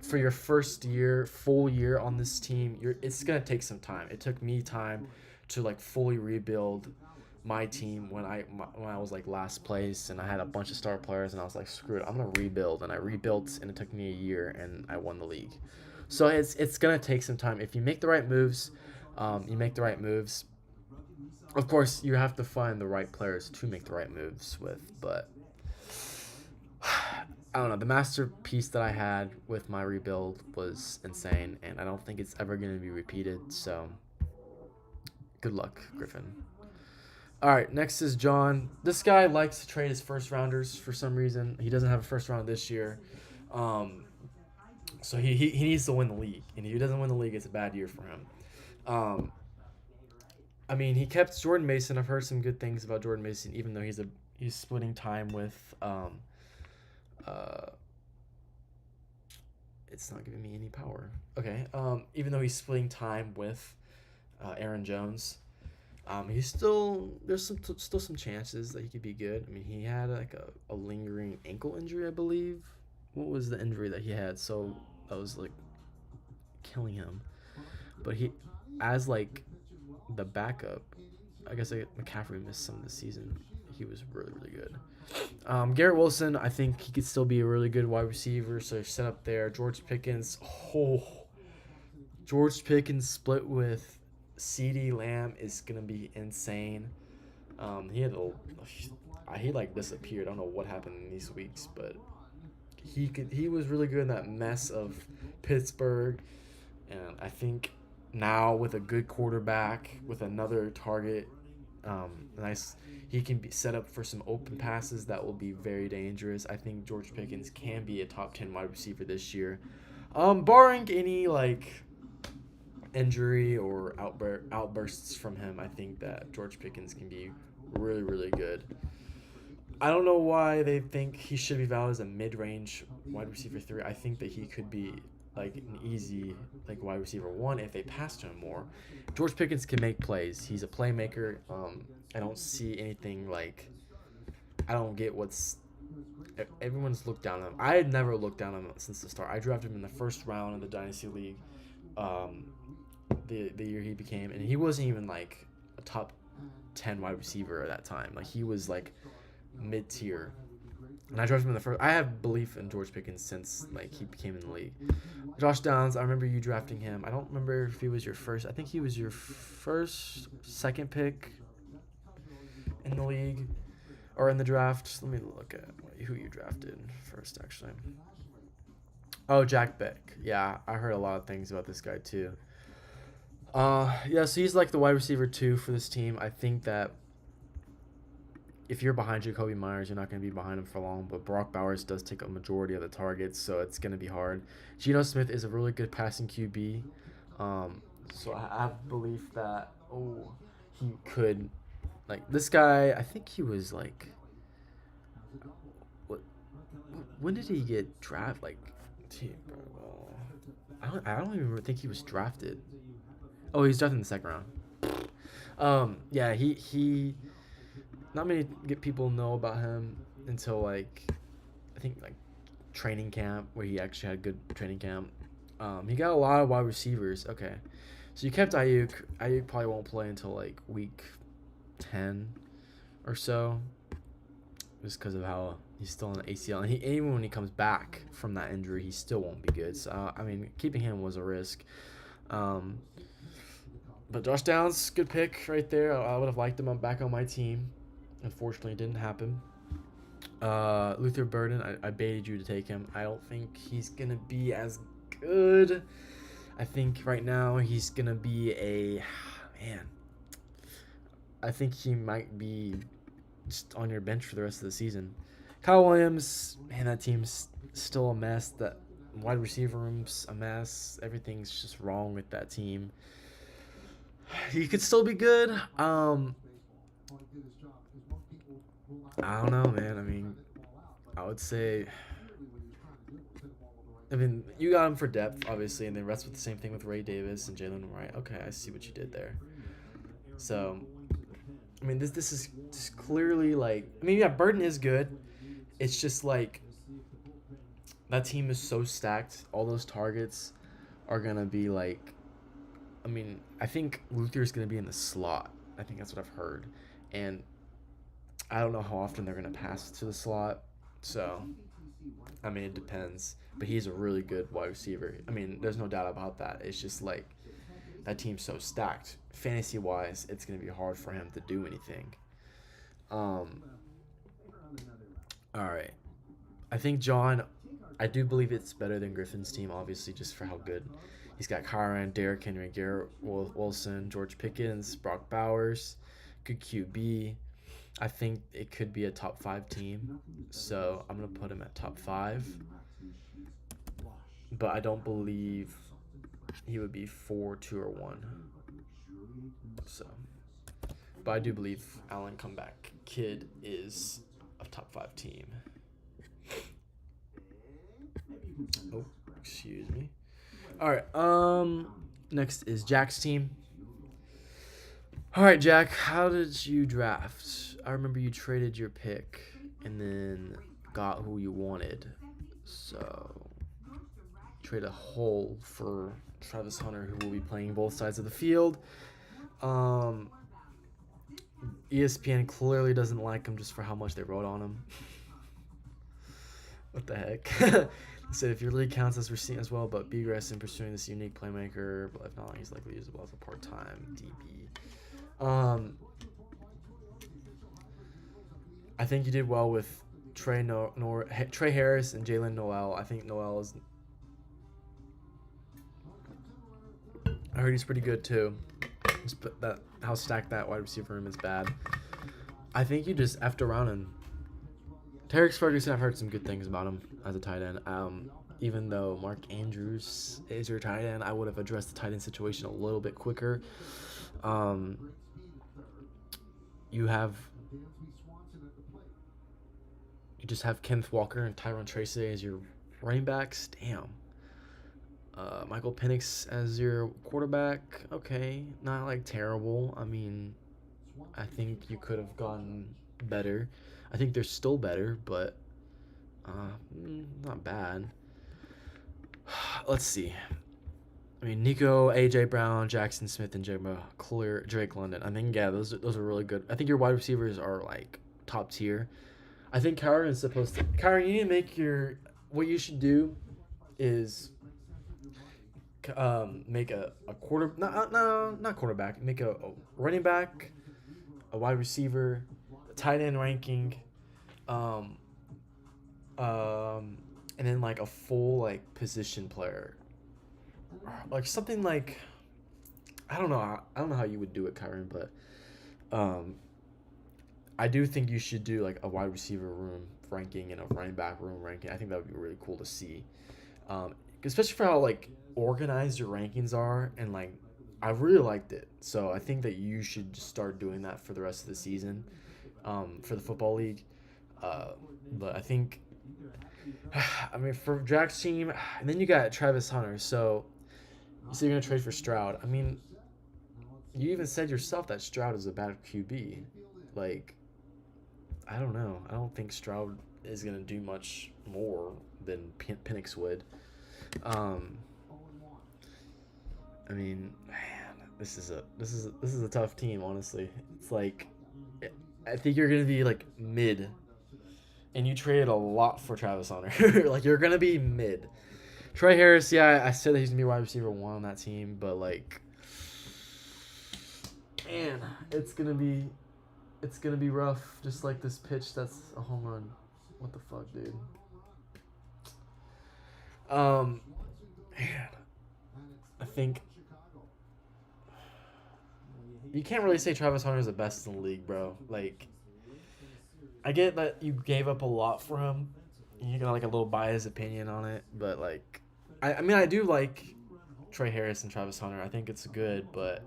B: for your first full year on this team, it's gonna take some time. It took me time to fully rebuild my team when I was like last place and I had a bunch of star players and I was like, screw it, I'm gonna rebuild, and I rebuilt and it took me a year and I won the league. So it's gonna take some time. If you make the right moves, you make the right moves. Of course, you have to find the right players to make the right moves with, but I don't know. The masterpiece that I had with my rebuild was insane, and I don't think it's ever going to be repeated. So, good luck, Griffin. All right, next is John. This guy likes to trade his first rounders for some reason. He doesn't have a first round this year, so he needs to win the league. And if he doesn't win the league, it's a bad year for him. I mean, he kept Jordan Mason. I've heard some good things about Jordan Mason, even though he's splitting time with it's not giving me any power. Okay. Even though he's splitting time with Aaron Jones, he's there's still some chances that he could be good. I mean, he had like a lingering ankle injury, I believe. What was the injury that he had? So that was like killing him. But he, as like the backup, I guess McCaffrey missed some of the season. He was really, really good. Garrett Wilson, I think he could still be a really good wide receiver, so set up there. George Pickens, George Pickens split with CeeDee Lamb is gonna be insane. He like disappeared. I don't know what happened in these weeks, but he was really good in that mess of Pittsburgh, and I think now with a good quarterback with another target, he can be set up for some open passes that will be very dangerous. I think George Pickens can be a top 10 wide receiver this year, barring any like injury or outbursts from him. I think that George Pickens can be really, really good. I don't know why they think he should be valued as a mid-range wide receiver 3. I think that he could be like an easy like wide receiver 1 if they pass to him more. George Pickens can make plays. He's a playmaker. I don't see anything like, I don't get what's everyone's looked down on him. I had never looked down on him since the start. I drafted him in the first round of the Dynasty League, the year he became, and he wasn't even like a top 10 wide receiver at that time. Like he was like mid-tier. And I drafted him in the first. I have belief in George Pickens since like he became in the league. Josh Downs, I remember you drafting him. I don't remember if he was your first. I think he was your second pick in the league or in the draft. Let me look at who you drafted first, actually. Oh, Jack Beck. Yeah, I heard a lot of things about this guy too. Yeah, so he's like the wide receiver 2 for this team. I think that if you're behind Jacoby Myers, you're not going to be behind him for long, but Brock Bowers does take a majority of the targets, so it's going to be hard. Geno Smith is a really good passing QB, so I have belief that, he could, like, this guy, I think he was, like, when did he get drafted? Like, I don't even think he was drafted. Oh, he was drafted in the second round. Yeah, he not many people know about him until like I think like training camp, where he actually had good training camp. He got a lot of wide receivers. Okay, so you kept Ayuk. Ayuk probably won't play until like week 10 or so, just because of how he's still in the ACL, and even when he comes back from that injury, he still won't be good. So I mean, keeping him was a risk. But Josh Downs, good pick right there. I would have liked him back on my team. Unfortunately, it didn't happen. Luther Burden, I baited you to take him. I don't think he's going to be as good. I think right now he's going to be I think he might be just on your bench for the rest of the season. Kyle Williams, man, that team's still a mess. That wide receiver room's a mess. Everything's just wrong with that team. He could still be good. I don't know, man. I mean, I would say, you got him for depth, obviously, and then rest with the same thing with Ray Davis and Jalen Wright. Okay, I see what you did there. So, I mean, this is just clearly like, yeah, Burden is good. It's just like that team is so stacked. All those targets are gonna be like, I think Luther is gonna be in the slot. I think that's what I've heard. and I don't know how often they're going to pass to the slot. So, I mean, it depends. But he's a really good wide receiver. I mean, there's no doubt about that. It's just like that team's so stacked. Fantasy-wise, it's going to be hard for him to do anything. All right. I think John, I do believe it's better than Griffin's team, obviously, just for how good. He's got Kyron, Derrick Henry, Garrett Wilson, George Pickens, Brock Bowers, good QB. I think it could be a top 5 team, so I'm going to put him at top 5. But I don't believe he would be 4, 2, or 1. So, but I do believe Allen Comeback Kid is a top 5 team. Oh, excuse me. All right. Next is Jack's team. All right, Jack. How did you draft? I remember you traded your pick and then got who you wanted. So, trade a hole for Travis Hunter, who will be playing both sides of the field. ESPN clearly doesn't like him just for how much they wrote on him. What the heck? Said if your league counts as receiving as well, but be aggressive in pursuing this unique playmaker, but if not, he's likely usable as a part-time DB. I think you did well with Trey Harris and Jalen Noel. I think Noel is. I heard he's pretty good too. That how stacked that wide receiver room is bad. I think you just effed around and Tarek Ferguson, I've heard some good things about him as a tight end. Even though Mark Andrews is your tight end, I would have addressed the tight end situation a little bit quicker. You just have Kenneth Walker and Tyron Tracy as your running backs. Damn. Michael Penix as your quarterback. Okay, not like terrible. I mean, I think you could have gotten better. I think they're still better, but not bad. Let's see. I mean, Nico, A.J. Brown, Jackson Smith, and Drake London. I think, yeah, those are really good. I think your wide receivers are, like, top tier. I think Kyron is supposed to... Kyron, you need to make your... What you should do is make a quarter... not quarterback. Make a running back, a wide receiver, a tight end ranking, and then, like, a full, like, position player. Like, something like... I don't know how you would do it, Kyron, but... I do think you should do, like, a wide receiver room ranking and a running back room ranking. I think that would be really cool to see. Especially for how, like, organized your rankings are. And, like, I really liked it. So I think that you should just start doing that for the rest of the season for the football league. But I think... I mean, for Jack's team... And then you got Travis Hunter. So you say you're going to trade for Stroud. I mean, you even said yourself that Stroud is a bad QB. Like... I don't know. I don't think Stroud is gonna do much more than Penix would. I mean, man, this is a tough team. Honestly, it's like I think you're gonna be like mid, and you traded a lot for Travis Hunter. Like you're gonna be mid. Trey Harris, yeah, I said that he's gonna be wide receiver 1 on that team, but like, man, it's gonna be rough, just like this pitch that's a home run. What the fuck, dude? Man, I think you can't really say Travis Hunter is the best in the league, bro. Like, I get that you gave up a lot for him. You got like a little biased opinion on it, but like, I mean, I do like Trey Harris and Travis Hunter. I think it's good, but.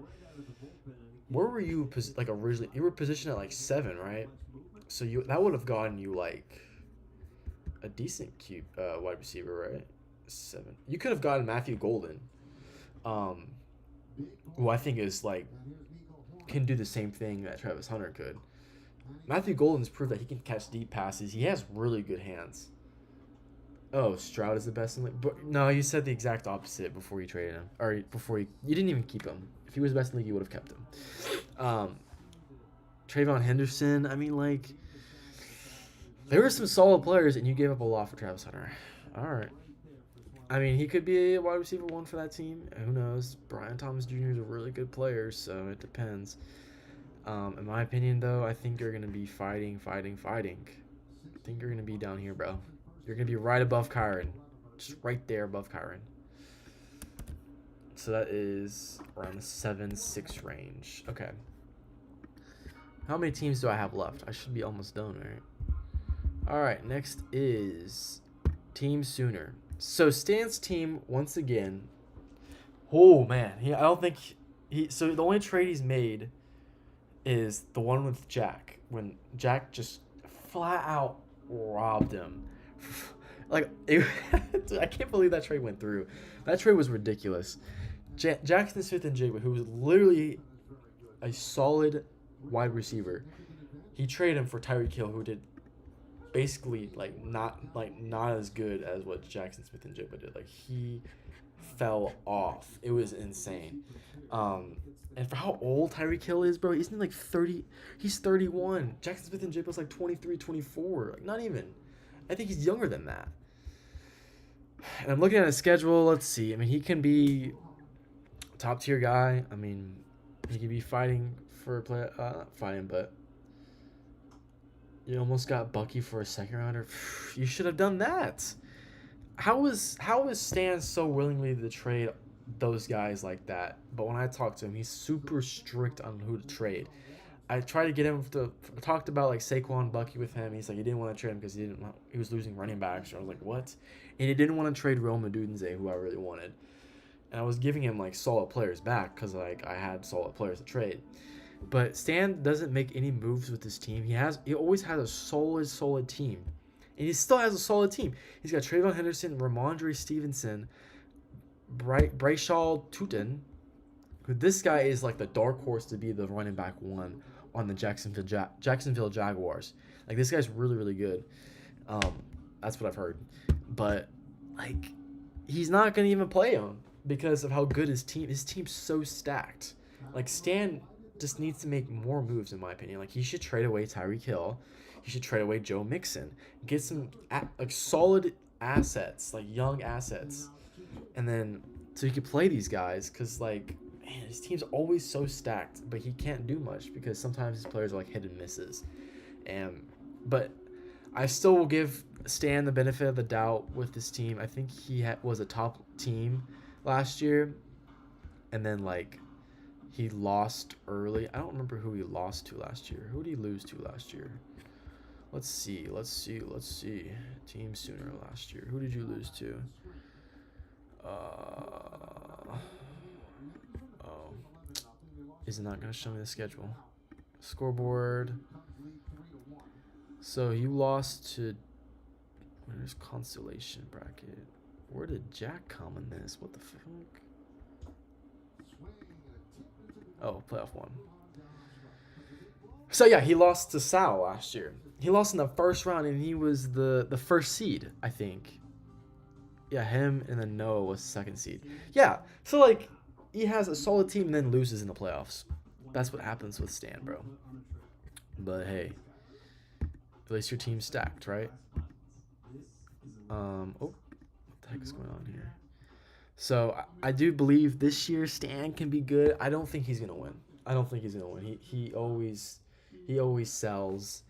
B: Where were you like originally? You were positioned at like 7, right? So that would have gotten you like a decent wide receiver, right? 7. You could have gotten Matthew Golden, who I think is like can do the same thing that Travis Hunter could. Matthew Golden's proved that he can catch deep passes. He has really good hands. Oh, Stroud is the best in the league. But no, you said the exact opposite before you traded him, or before you didn't even keep him. If he was the best in the league, you would have kept him. Trayvon Henderson. I mean, like, there were some solid players, and you gave up a lot for Travis Hunter. All right. I mean, he could be a wide receiver 1 for that team. Who knows? Brian Thomas Jr. is a really good player, so it depends. In my opinion, though, I think you're going to be fighting. I think you're going to be down here, bro. You're going to be right above Kyron. Just right there above Kyron. So that is around the 7-6 range. Okay. How many teams do I have left? I should be almost done, right? All right, next is Team Sooner. So Stan's team, once again, oh, man. I don't think so the only trade he's made is the one with Jack, when Jack just flat out robbed him. Like, I can't believe that trade went through. That trade was ridiculous. Jackson Smith-Njigba, who was literally a solid wide receiver, he traded him for Tyreek Hill, who did basically not as good as what Jackson Smith-Njigba did. Like, he fell off. It was insane. And for how old Tyreek Hill is, bro, isn't he like 30? He's 31. Jackson Smith-Njigba was like 23, 24. Like, not even. I think he's younger than that. And I'm looking at his schedule. Let's see. I mean, he can be a top-tier guy. I mean, he can be fighting for a play. Not fighting, but you almost got Bucky for a second rounder. You should have done that. How is Stan so willingly to trade those guys like that? But when I talk to him, he's super strict on who to trade. I tried to get him to talked about like Saquon, Bucky with him. He's like, he didn't want to trade him because he was losing running backs. I was like, what? And he didn't want to trade Rome Odunze, who I really wanted. And I was giving him like solid players back because like I had solid players to trade. But Stan doesn't make any moves with his team. He always has a solid team. And he still has a solid team. He's got Trayvon Henderson, Ramondre Stevenson, Brayshaw Tutin, who this guy is like the dark horse to be the running back 1 on the Jacksonville Jaguars. Like, this guy's really, really good. That's what I've heard. But, like, he's not going to even play him because of how good his team's so stacked. Like, Stan just needs to make more moves, in my opinion. Like, he should trade away Tyreek Hill. He should trade away Joe Mixon. Get some like solid assets, like young assets, and then so he could play these guys. Cause like, man, his team's always so stacked, but he can't do much because sometimes his players are like hit and misses. But I still will give Stan the benefit of the doubt with this team. I think he was a top team last year, and then like he lost early. I don't remember who he lost to last year. Who did he lose to last year? Let's see. Team Sooner last year. Who did you lose to? Is it not going to show me the schedule? Scoreboard. So you lost to... Where's Constellation Bracket? Where did Jack come in this? What the fuck? Oh, playoff 1. So yeah, he lost to Sal last year. He lost in the first round, and he was the first seed, I think. Yeah, him and then Noah was second seed. Yeah, so like he has a solid team and then loses in the playoffs. That's what happens with Stan, bro. But hey, at least your team's stacked, right? What the heck is going on here? So I do believe this year Stan can be good. I don't think he's gonna win. He always sells.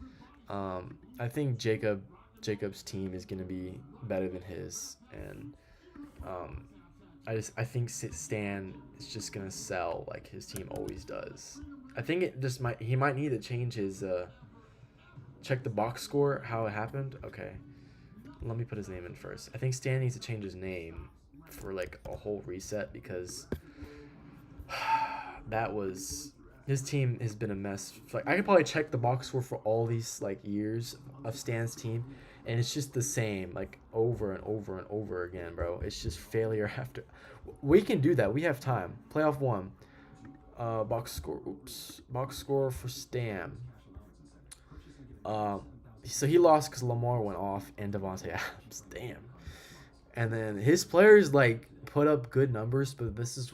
B: I think Jacob's team is gonna be better than his, and I think Stan is just gonna sell like his team always does. I think he might need to change his check the box score how it happened. Okay, let me put his name in first. I think Stan needs to change his name for like a whole reset because his team has been a mess. Like, I could probably check the box score for all these like years of Stan's team, and it's just the same, like over and over and over again, bro. It's just failure after. We can do that. We have time. Playoff 1. Box score. Box score for Stan. So he lost because Lamar went off and Devontae Adams. Damn. And then his players like put up good numbers, but this is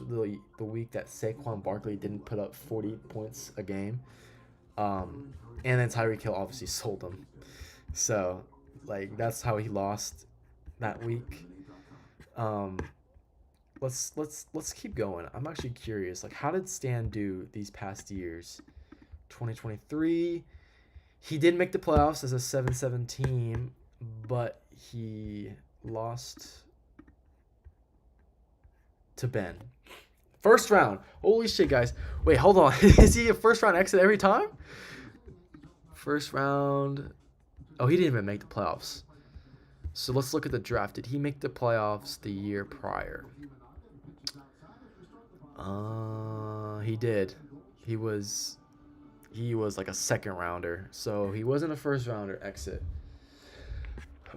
B: the week that Saquon Barkley didn't put up 40 points a game. And then Tyreek Hill obviously sold him. So, like, that's how he lost that week. Let's keep going. I'm actually curious. Like, how did Stan do these past years? 2023, he did make the playoffs as a 7-7 team, but he lost to Ben. First round. Holy shit, guys. Wait, hold on. Is he a first round exit every time? First round. Oh, he didn't even make the playoffs. So let's look at the draft. Did he make the playoffs the year prior? He did. He was like a second rounder. So he wasn't a first rounder exit.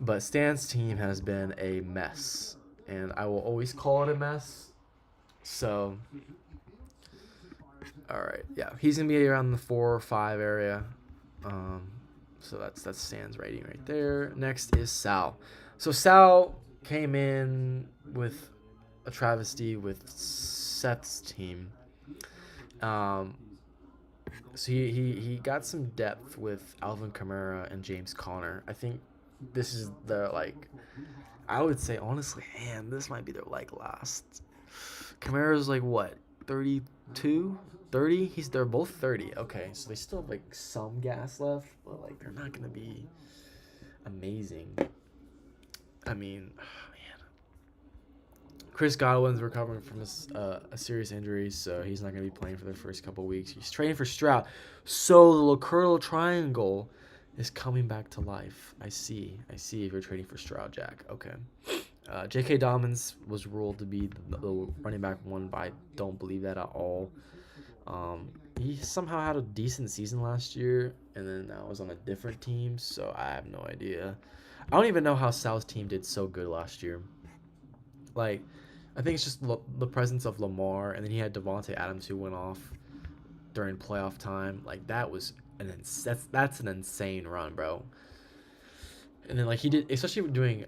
B: But Stan's team has been a mess. And I will always call it a mess. So, all right. Yeah, he's going to be around the 4 or 5 area. So that's Stan's rating right there. Next is Sal. So Sal came in with a travesty with Seth's team. So he got some depth with Alvin Kamara and James Conner. I think this is their, like, I would say, honestly, man, this might be their, like, last. Kamara's, like, what, 32? 30? They're both 30. Okay, so they still have, like, some gas left, but, like, they're not going to be amazing. I mean, man. Chris Godwin's recovering from a serious injury, so he's not going to be playing for the first couple weeks. He's training for Stroud. So the Locurdo Triangle is coming back to life. I see if you're trading for Stroud, Jack. Okay. J.K. Dobbins was ruled to be the running back one, but I don't believe that at all. He somehow had a decent season last year, and then now was on a different team, so I have no idea. I don't even know how Sal's team did so good last year. Like, I think it's just the presence of Lamar, and then he had Devontae Adams who went off during playoff time. Like, that's an insane run, bro. And then, like, he did, especially doing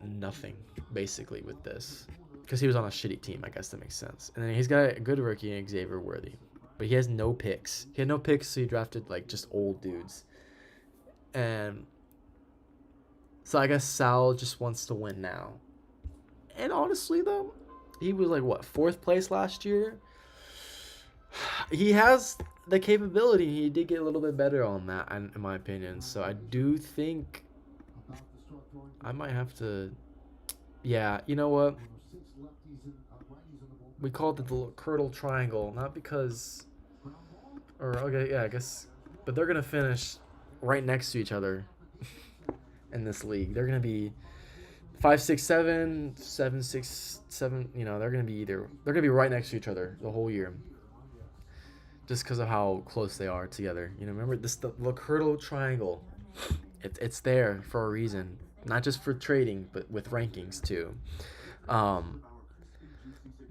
B: nothing basically with this, because he was on a shitty team. I guess that makes sense. And then he's got a good rookie in Xavier Worthy, but he has no picks. He had no picks, so he drafted, like, just old dudes. And so I guess Sal just wants to win now. And honestly, though, he was like, what, 4th place last year? He has the capability. He did get a little bit better on that, in my opinion. So I do think I might have to. Yeah, you know what? We called it the Curdle Triangle, not because. Or, okay, yeah, I guess. But they're going to finish right next to each other in this league. They're going to be 5, 6, 7, 7, 6, 7. You know, they're going to be right next to each other the whole year. Just because of how close they are together. You know, remember the Curdle Triangle. It's there for a reason. Not just for trading, but with rankings too.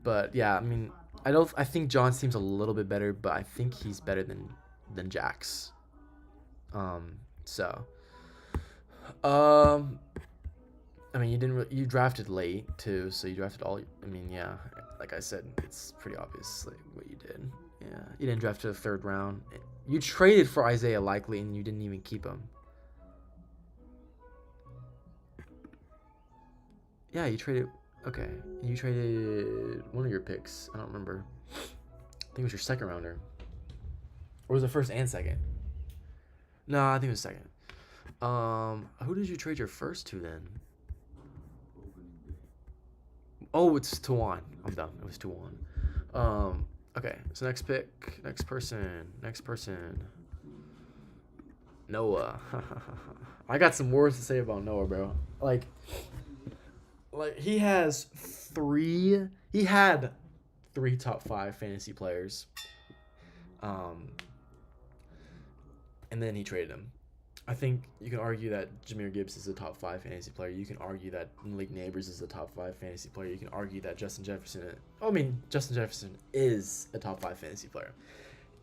B: But yeah, I mean, I think John's team's a little bit better, but I think he's better than Jack's. I mean, you drafted late too, so you drafted all. I mean, yeah, like I said, it's pretty obvious like what you did. Yeah, you didn't draft to the 3rd round. You traded for Isaiah Likely, and you didn't even keep him. Yeah, you traded. Okay, you traded one of your picks. I don't remember. I think it was your 2nd rounder. Or was it 1st and 2nd? No, I think it was 2nd. Who did you trade your 1st to then? Oh, it's Tawan. I'm done. It was Tawan. Okay, so next pick, next person. Noah. I got some words to say about Noah, bro. Like he had 3 top 5 fantasy players. And then he traded him. I think you can argue that Jahmyr Gibbs is a top 5 fantasy player. You can argue that Malik Neighbors is a top 5 fantasy player. You can argue that Justin Jefferson is a top 5 fantasy player.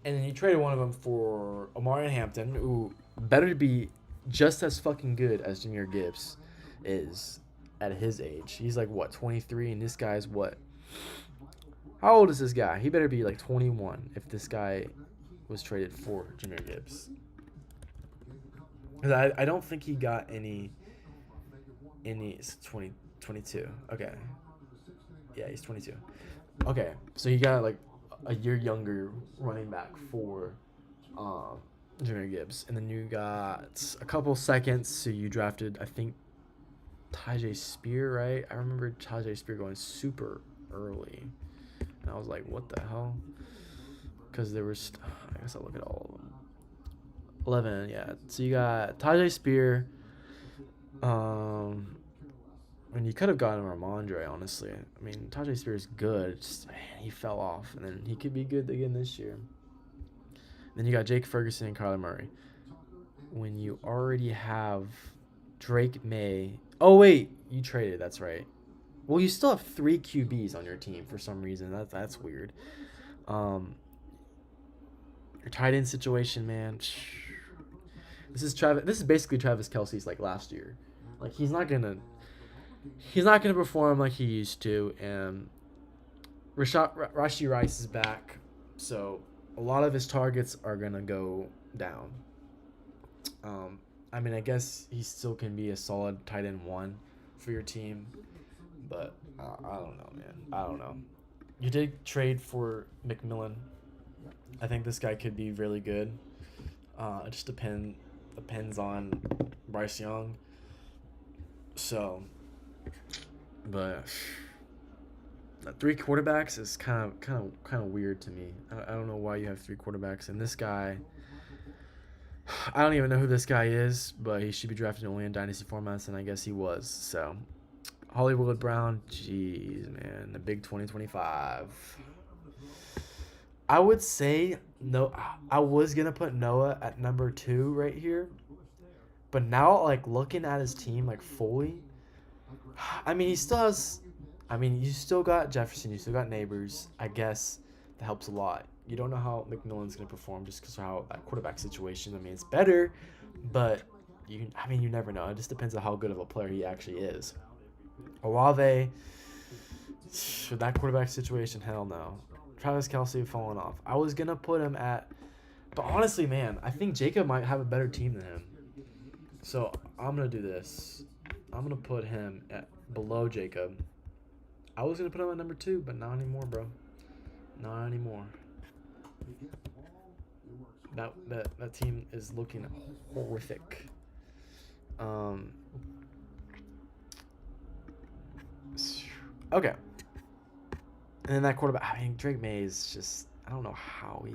B: And then he traded one of them for Omarion Hampton, who better to be just as fucking good as Jahmyr Gibbs is at his age. He's like, what, 23? And this guy's what? How old is this guy? He better be like 21 if this guy was traded for Jahmyr Gibbs. 'Cause I don't think he got any. It's 22. Okay. Yeah, he's 22. Okay, so you got like a year younger running back for Jahmyr Gibbs, and then you got a couple seconds. So you drafted, I think, Tajay Spear, right? I remember Tajay Spear going super early, and I was like, what the hell? Because there was, I guess I'll look at all of them. 11, yeah. So you got Tajay Spear. And you could have gotten Ramondre, honestly. I mean, Tajay Spear is good. Just, man, he fell off, and then he could be good again this year. Then you got Jake Ferguson and Kyler Murray. When you already have Drake May. Oh wait, you traded. That's right. Well, you still have 3 QBs on your team for some reason. That's weird. Your tight end situation, man. This is basically Travis Kelce's like last year. Like he's not gonna perform like he used to, and Rashee Rice is back, so a lot of his targets are gonna go down. I mean, I guess he still can be a solid tight end 1 for your team, but I don't know, man. I don't know. You did trade for McMillan. I think this guy could be really good. It just depends on Bryce Young. So, but 3 quarterbacks is kind of weird to me. I don't know why you have 3 quarterbacks, and this guy, I don't even know who this guy is, but he should be drafted only in Dynasty formats, and I guess he was. So, Hollywood Brown, jeez, man, the big 2025. I would say no. I was gonna put Noah at number 2 right here, but now like looking at his team like fully, I mean he still has. I mean you still got Jefferson, you still got Neighbors. I guess that helps a lot. You don't know how McMillan's gonna perform just because of how that quarterback situation. I mean it's better, but you never know. It just depends on how good of a player he actually is. Olave, that quarterback situation, hell no. Travis Kelce falling off. I was going to put him at... But honestly, man, I think Jacob might have a better team than him. So I'm going to do this. I'm going to put him at below Jacob. I was going to put him at number 2, but not anymore, bro. Not anymore. That team is looking horrific. Okay. And then that quarterback, I mean, Drake May is just, I don't know how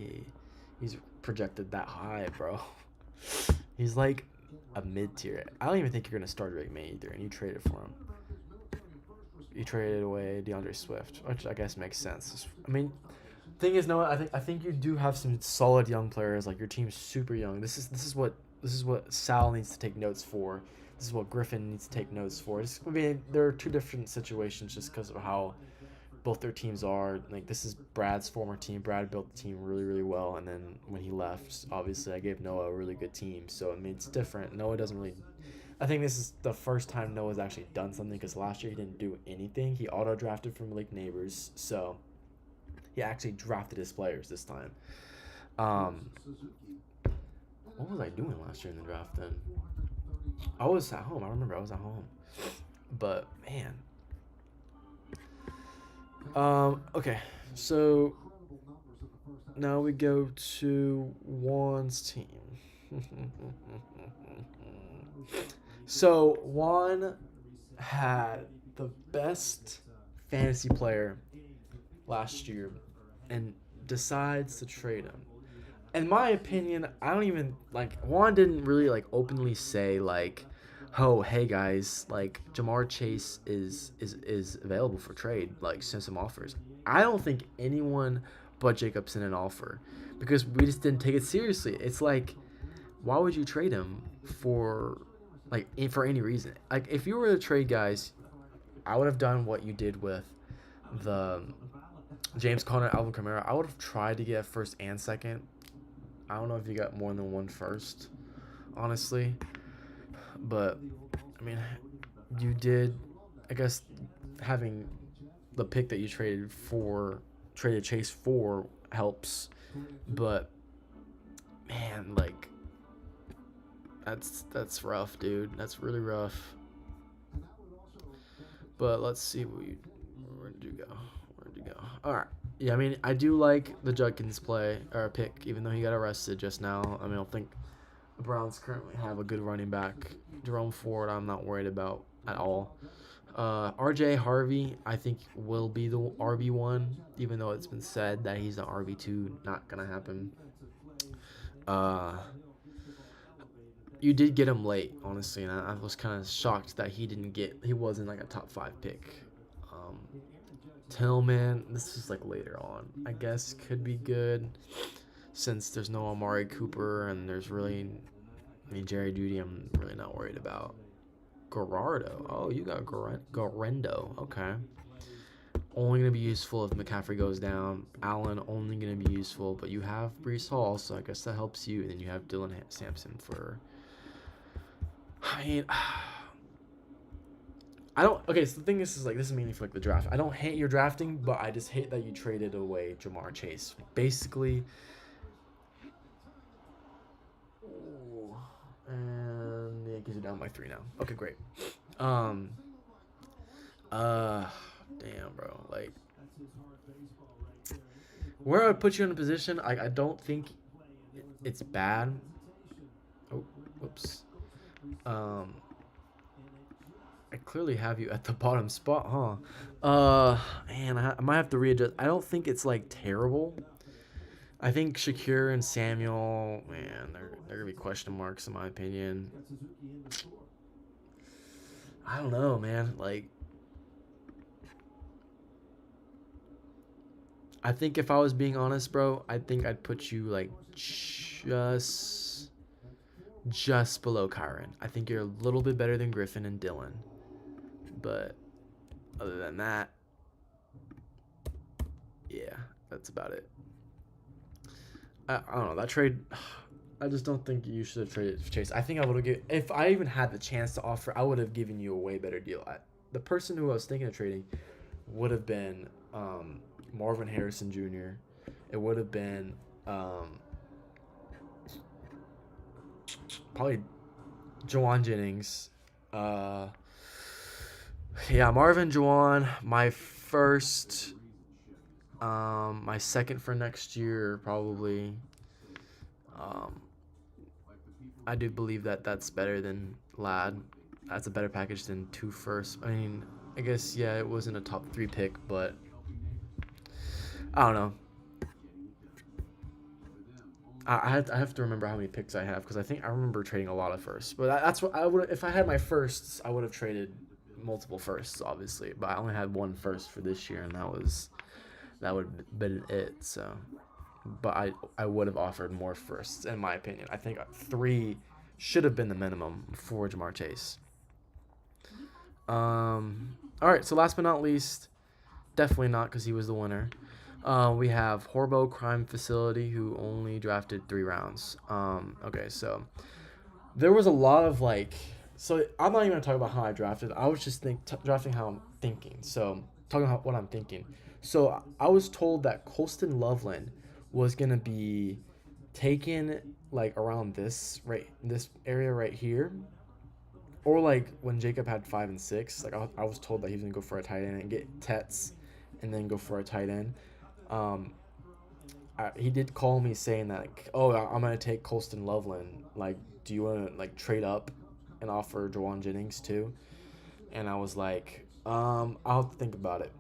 B: he's projected that high, bro. He's like a mid-tier. I don't even think you're going to start Drake May either, and you traded for him. You traded away DeAndre Swift, which I guess makes sense. I mean, thing is, Noah, I think you do have some solid young players. Like, your team's super young. This is what Sal needs to take notes for. This is what Griffin needs to take notes for. I mean, there are 2 different situations just because of how both their teams are. Like, this is Brad's former team. Brad built the team really, really well, and then when he left, obviously I gave Noah a really good team. So, I mean, it's different. Noah doesn't really... I think this is the first time Noah's actually done something, because last year he didn't do anything. He auto-drafted from Malik Neighbors, so he actually drafted his players this time. What was I doing last year in the draft then? I was at home. I remember I was at home. But, man... okay, so now we go to Juan's team. So Juan had the best fantasy player last year and decides to trade him. In my opinion, I don't even, like, Juan didn't really, like, openly say, like, oh, hey guys, like, Jamar Chase is available for trade, like, send some offers. I don't think anyone but Jacob sent an offer, because we just didn't take it seriously. It's like, why would you trade him for any reason? Like, if you were to trade guys, I would have done what you did with the James Conner, Alvin Kamara. I would have tried to get first and second. I don't know if you got more than one first, honestly. But, I mean, you did, I guess, having the pick that you traded Chase for helps. But man, like that's rough, dude. That's really rough. But let's see where did you go? Where did you go? All right. Yeah, I mean, I do like the Judkins play or pick, even though he got arrested just now. I mean, I don't think the Browns currently have a good running back. Jerome Ford, I'm not worried about at all. RJ Harvey, I think, will be the RB1, even though it's been said that he's the RB2. Not gonna happen. You did get him late, honestly, and I was kind of shocked that he wasn't like a top 5 pick. Tillman, this is like later on, I guess, could be good since there's no Amari Cooper and there's really, I mean, Jerry Jeudy, I'm really not worried about. Gerardo, oh, you got Garendo, okay. Only going to be useful if McCaffrey goes down. Allen only going to be useful, but you have Breece Hall, so I guess that helps you. And then you have Dylan Sampson for... I mean... I don't... Okay, so the thing is like, this is mainly for like the draft. I don't hate your drafting, but I just hate that you traded away Jamar Chase. Basically... Ooh, and the Yankees are down by 3 now. Okay, great. Damn, bro. Like, where I would put you in a position, I don't think it's bad. Oh, whoops. I clearly have you at the bottom spot, huh? Man, I might have to readjust. I don't think it's like terrible. I think Shakir and Samuel, man, they're gonna be question marks in my opinion. I don't know, man. Like, I think if I was being honest, bro, I think I'd put you like just below Kyron. I think you're a little bit better than Griffin and Dylan. But other than that, yeah, that's about it. I don't know. That trade, I just don't think you should have traded for Chase. I think I would have if I even had the chance to offer, I would have given you a way better deal. The person who I was thinking of trading would have been Marvin Harrison Jr. It would have been probably Juwan Jennings. Yeah, Marvin, Juwan. My first, my second for next year probably. I do believe that that's better than Ladd. That's a better package than 2 firsts. I mean, I guess, yeah, it wasn't a top 3 pick, but I don't know. I have to remember how many picks I have because I think I remember trading a lot of firsts. But that's what I would, if I had my firsts, I would have traded multiple firsts, obviously. But I only had 1 first for this year, and that would have been it. So, but I would have offered more firsts, in my opinion. I think 3 should have been the minimum for Jamar Chase. All right, so last but not least, definitely not because he was the winner. We have Horbo Crime Facility, who only drafted 3 rounds. Okay, so there was a lot of so I'm not even gonna talk about how I drafted. I was just drafting how I'm thinking. So talking about what I'm thinking. So I was told that Colston Loveland was gonna be taken around this area right here, or when Jacob had 5 and 6. I was told that he was gonna go for a tight end and get Tets, and then go for a tight end. He did call me saying that, oh, I'm going to take Colston Loveland. Do you want to, trade up and offer Juwan Jennings too? And I was like, I'll have to think about it.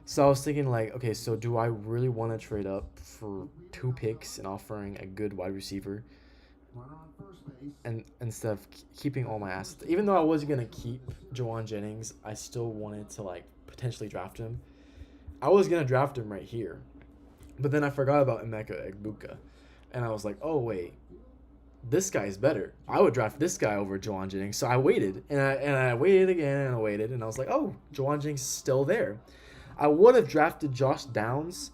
B: So I was thinking, okay, so do I really want to trade up for 2 picks and offering a good wide receiver? And instead of keeping all my assets, even though I wasn't going to keep Juwan Jennings, I still wanted to, potentially draft him. I was going to draft him right here. But then I forgot about Emeka Egbuka. And I was like, oh, wait. This guy's better. I would draft this guy over Juwan Jennings. So I waited. And I waited again and I waited. And I was like, oh, Juwan Jennings is still there. I would have drafted Josh Downs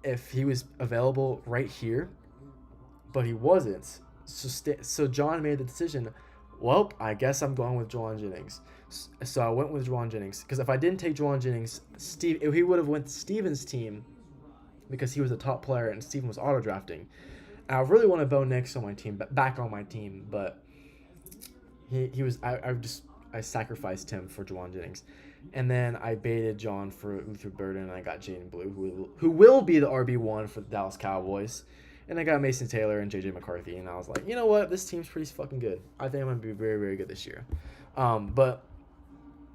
B: if he was available right here. But he wasn't. So John made the decision, well, I guess I'm going with Juwan Jennings. So I went with Juwan Jennings. Because if I didn't take Juwan Jennings, he would have went to Steven's team because he was a top player and Steven was auto-drafting. I really wanted Bo Nix on my team, back on my team, but he was I sacrificed him for Juwan Jennings, and then I baited John for Luther Burden, and I got Jaden Blue, who will be the RB1 for the Dallas Cowboys, and I got Mason Taylor and JJ McCarthy, and I was like, you know what, this team's pretty fucking good. I think I'm gonna be very, very good this year. But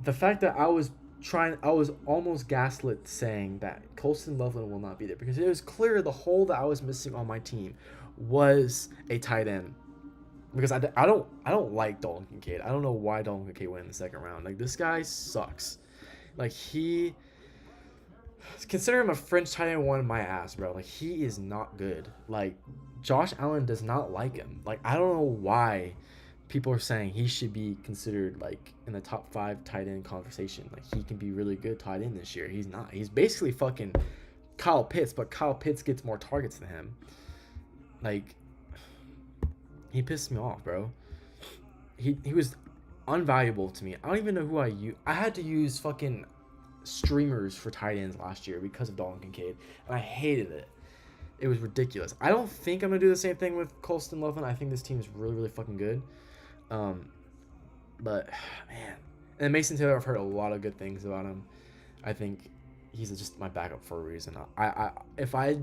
B: the fact that I was almost gaslit saying that Colston Loveland will not be there, because it was clear the hole that I was missing on my team was a tight end. Because I don't like Dalton Kincaid. I don't know why Dalton Kincaid went in the second round. Like, this guy sucks. Like, consider him a French tight end one, my ass, bro. Like, he is not good. Like, Josh Allen does not like him. Like, I don't know why people are saying he should be considered, like, in the top 5 tight end conversation. Like, he can be really good tight end this year. He's not. He's basically fucking Kyle Pitts, but Kyle Pitts gets more targets than him. Like, he pissed me off, bro. He was unvaluable to me. I don't even know who I use. I had to use fucking streamers for tight ends last year because of Dalton Kincaid, and I hated it. It was ridiculous. I don't think I'm gonna do the same thing with Colston Loveland. I think this team is really, really fucking good. But man, and Mason Taylor, I've heard a lot of good things about him. I think he's just my backup for a reason. If I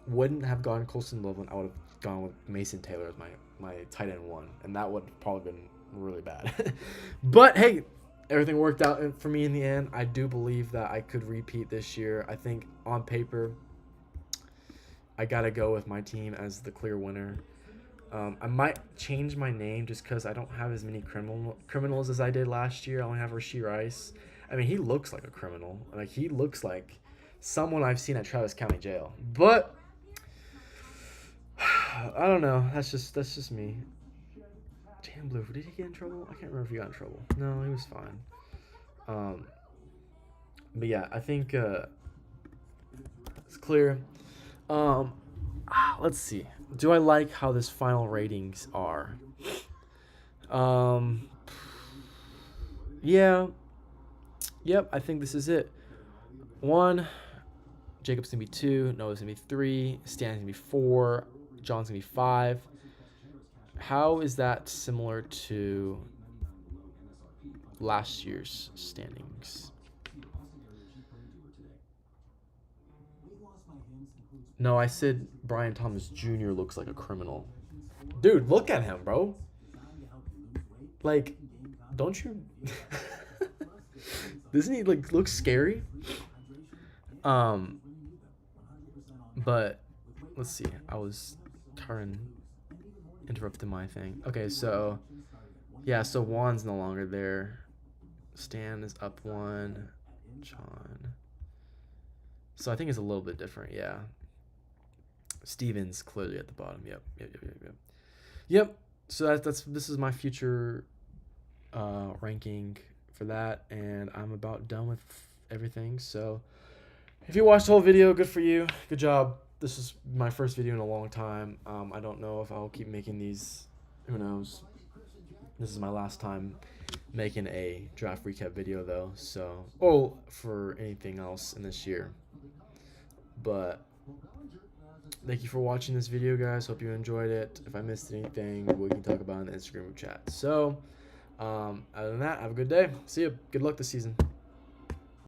B: wouldn't have gone Colston Loveland, I would have gone with Mason Taylor as my tight end 1, and that would have probably been really bad. But hey, everything worked out for me in the end. I do believe that I could repeat this year. I think on paper, I gotta go with my team as the clear winner. I might change my name just because I don't have as many criminals as I did last year. I only have Rashee Rice. I mean, he looks like a criminal. Like, he looks like someone I've seen at Travis County Jail. But I don't know. That's just me. Jaden Blue, did he get in trouble? I can't remember if he got in trouble. No, he was fine. But yeah, I think it's clear. Let's see. Do I like how this final ratings are? Yeah. Yep, I think this is it. 1, Jacob's gonna be 2, Noah's gonna be 3, Stan's gonna be 4, John's gonna be 5. How is that similar to last year's standings? No, I said Brian Thomas Jr. looks like a criminal. Dude, look at him, bro. Like, don't you... Doesn't he, like, look scary? But, let's see. I was interrupting my thing. Okay, so... Yeah, so Juan's no longer there. Stan is up 1. John... So I think it's a little bit different, yeah. Steven's clearly at the bottom. Yep. So this is my future ranking for that, and I'm about done with everything. So if you watched the whole video, good for you. Good job. This is my first video in a long time. I don't know if I'll keep making these. Who knows? This is my last time making a draft recap video, though. So, for anything else in this year. But thank you for watching this video, guys. Hope you enjoyed it. If I missed anything, we can talk about it in the Instagram group chat. So, other than that, have a good day. See you. Good luck this season.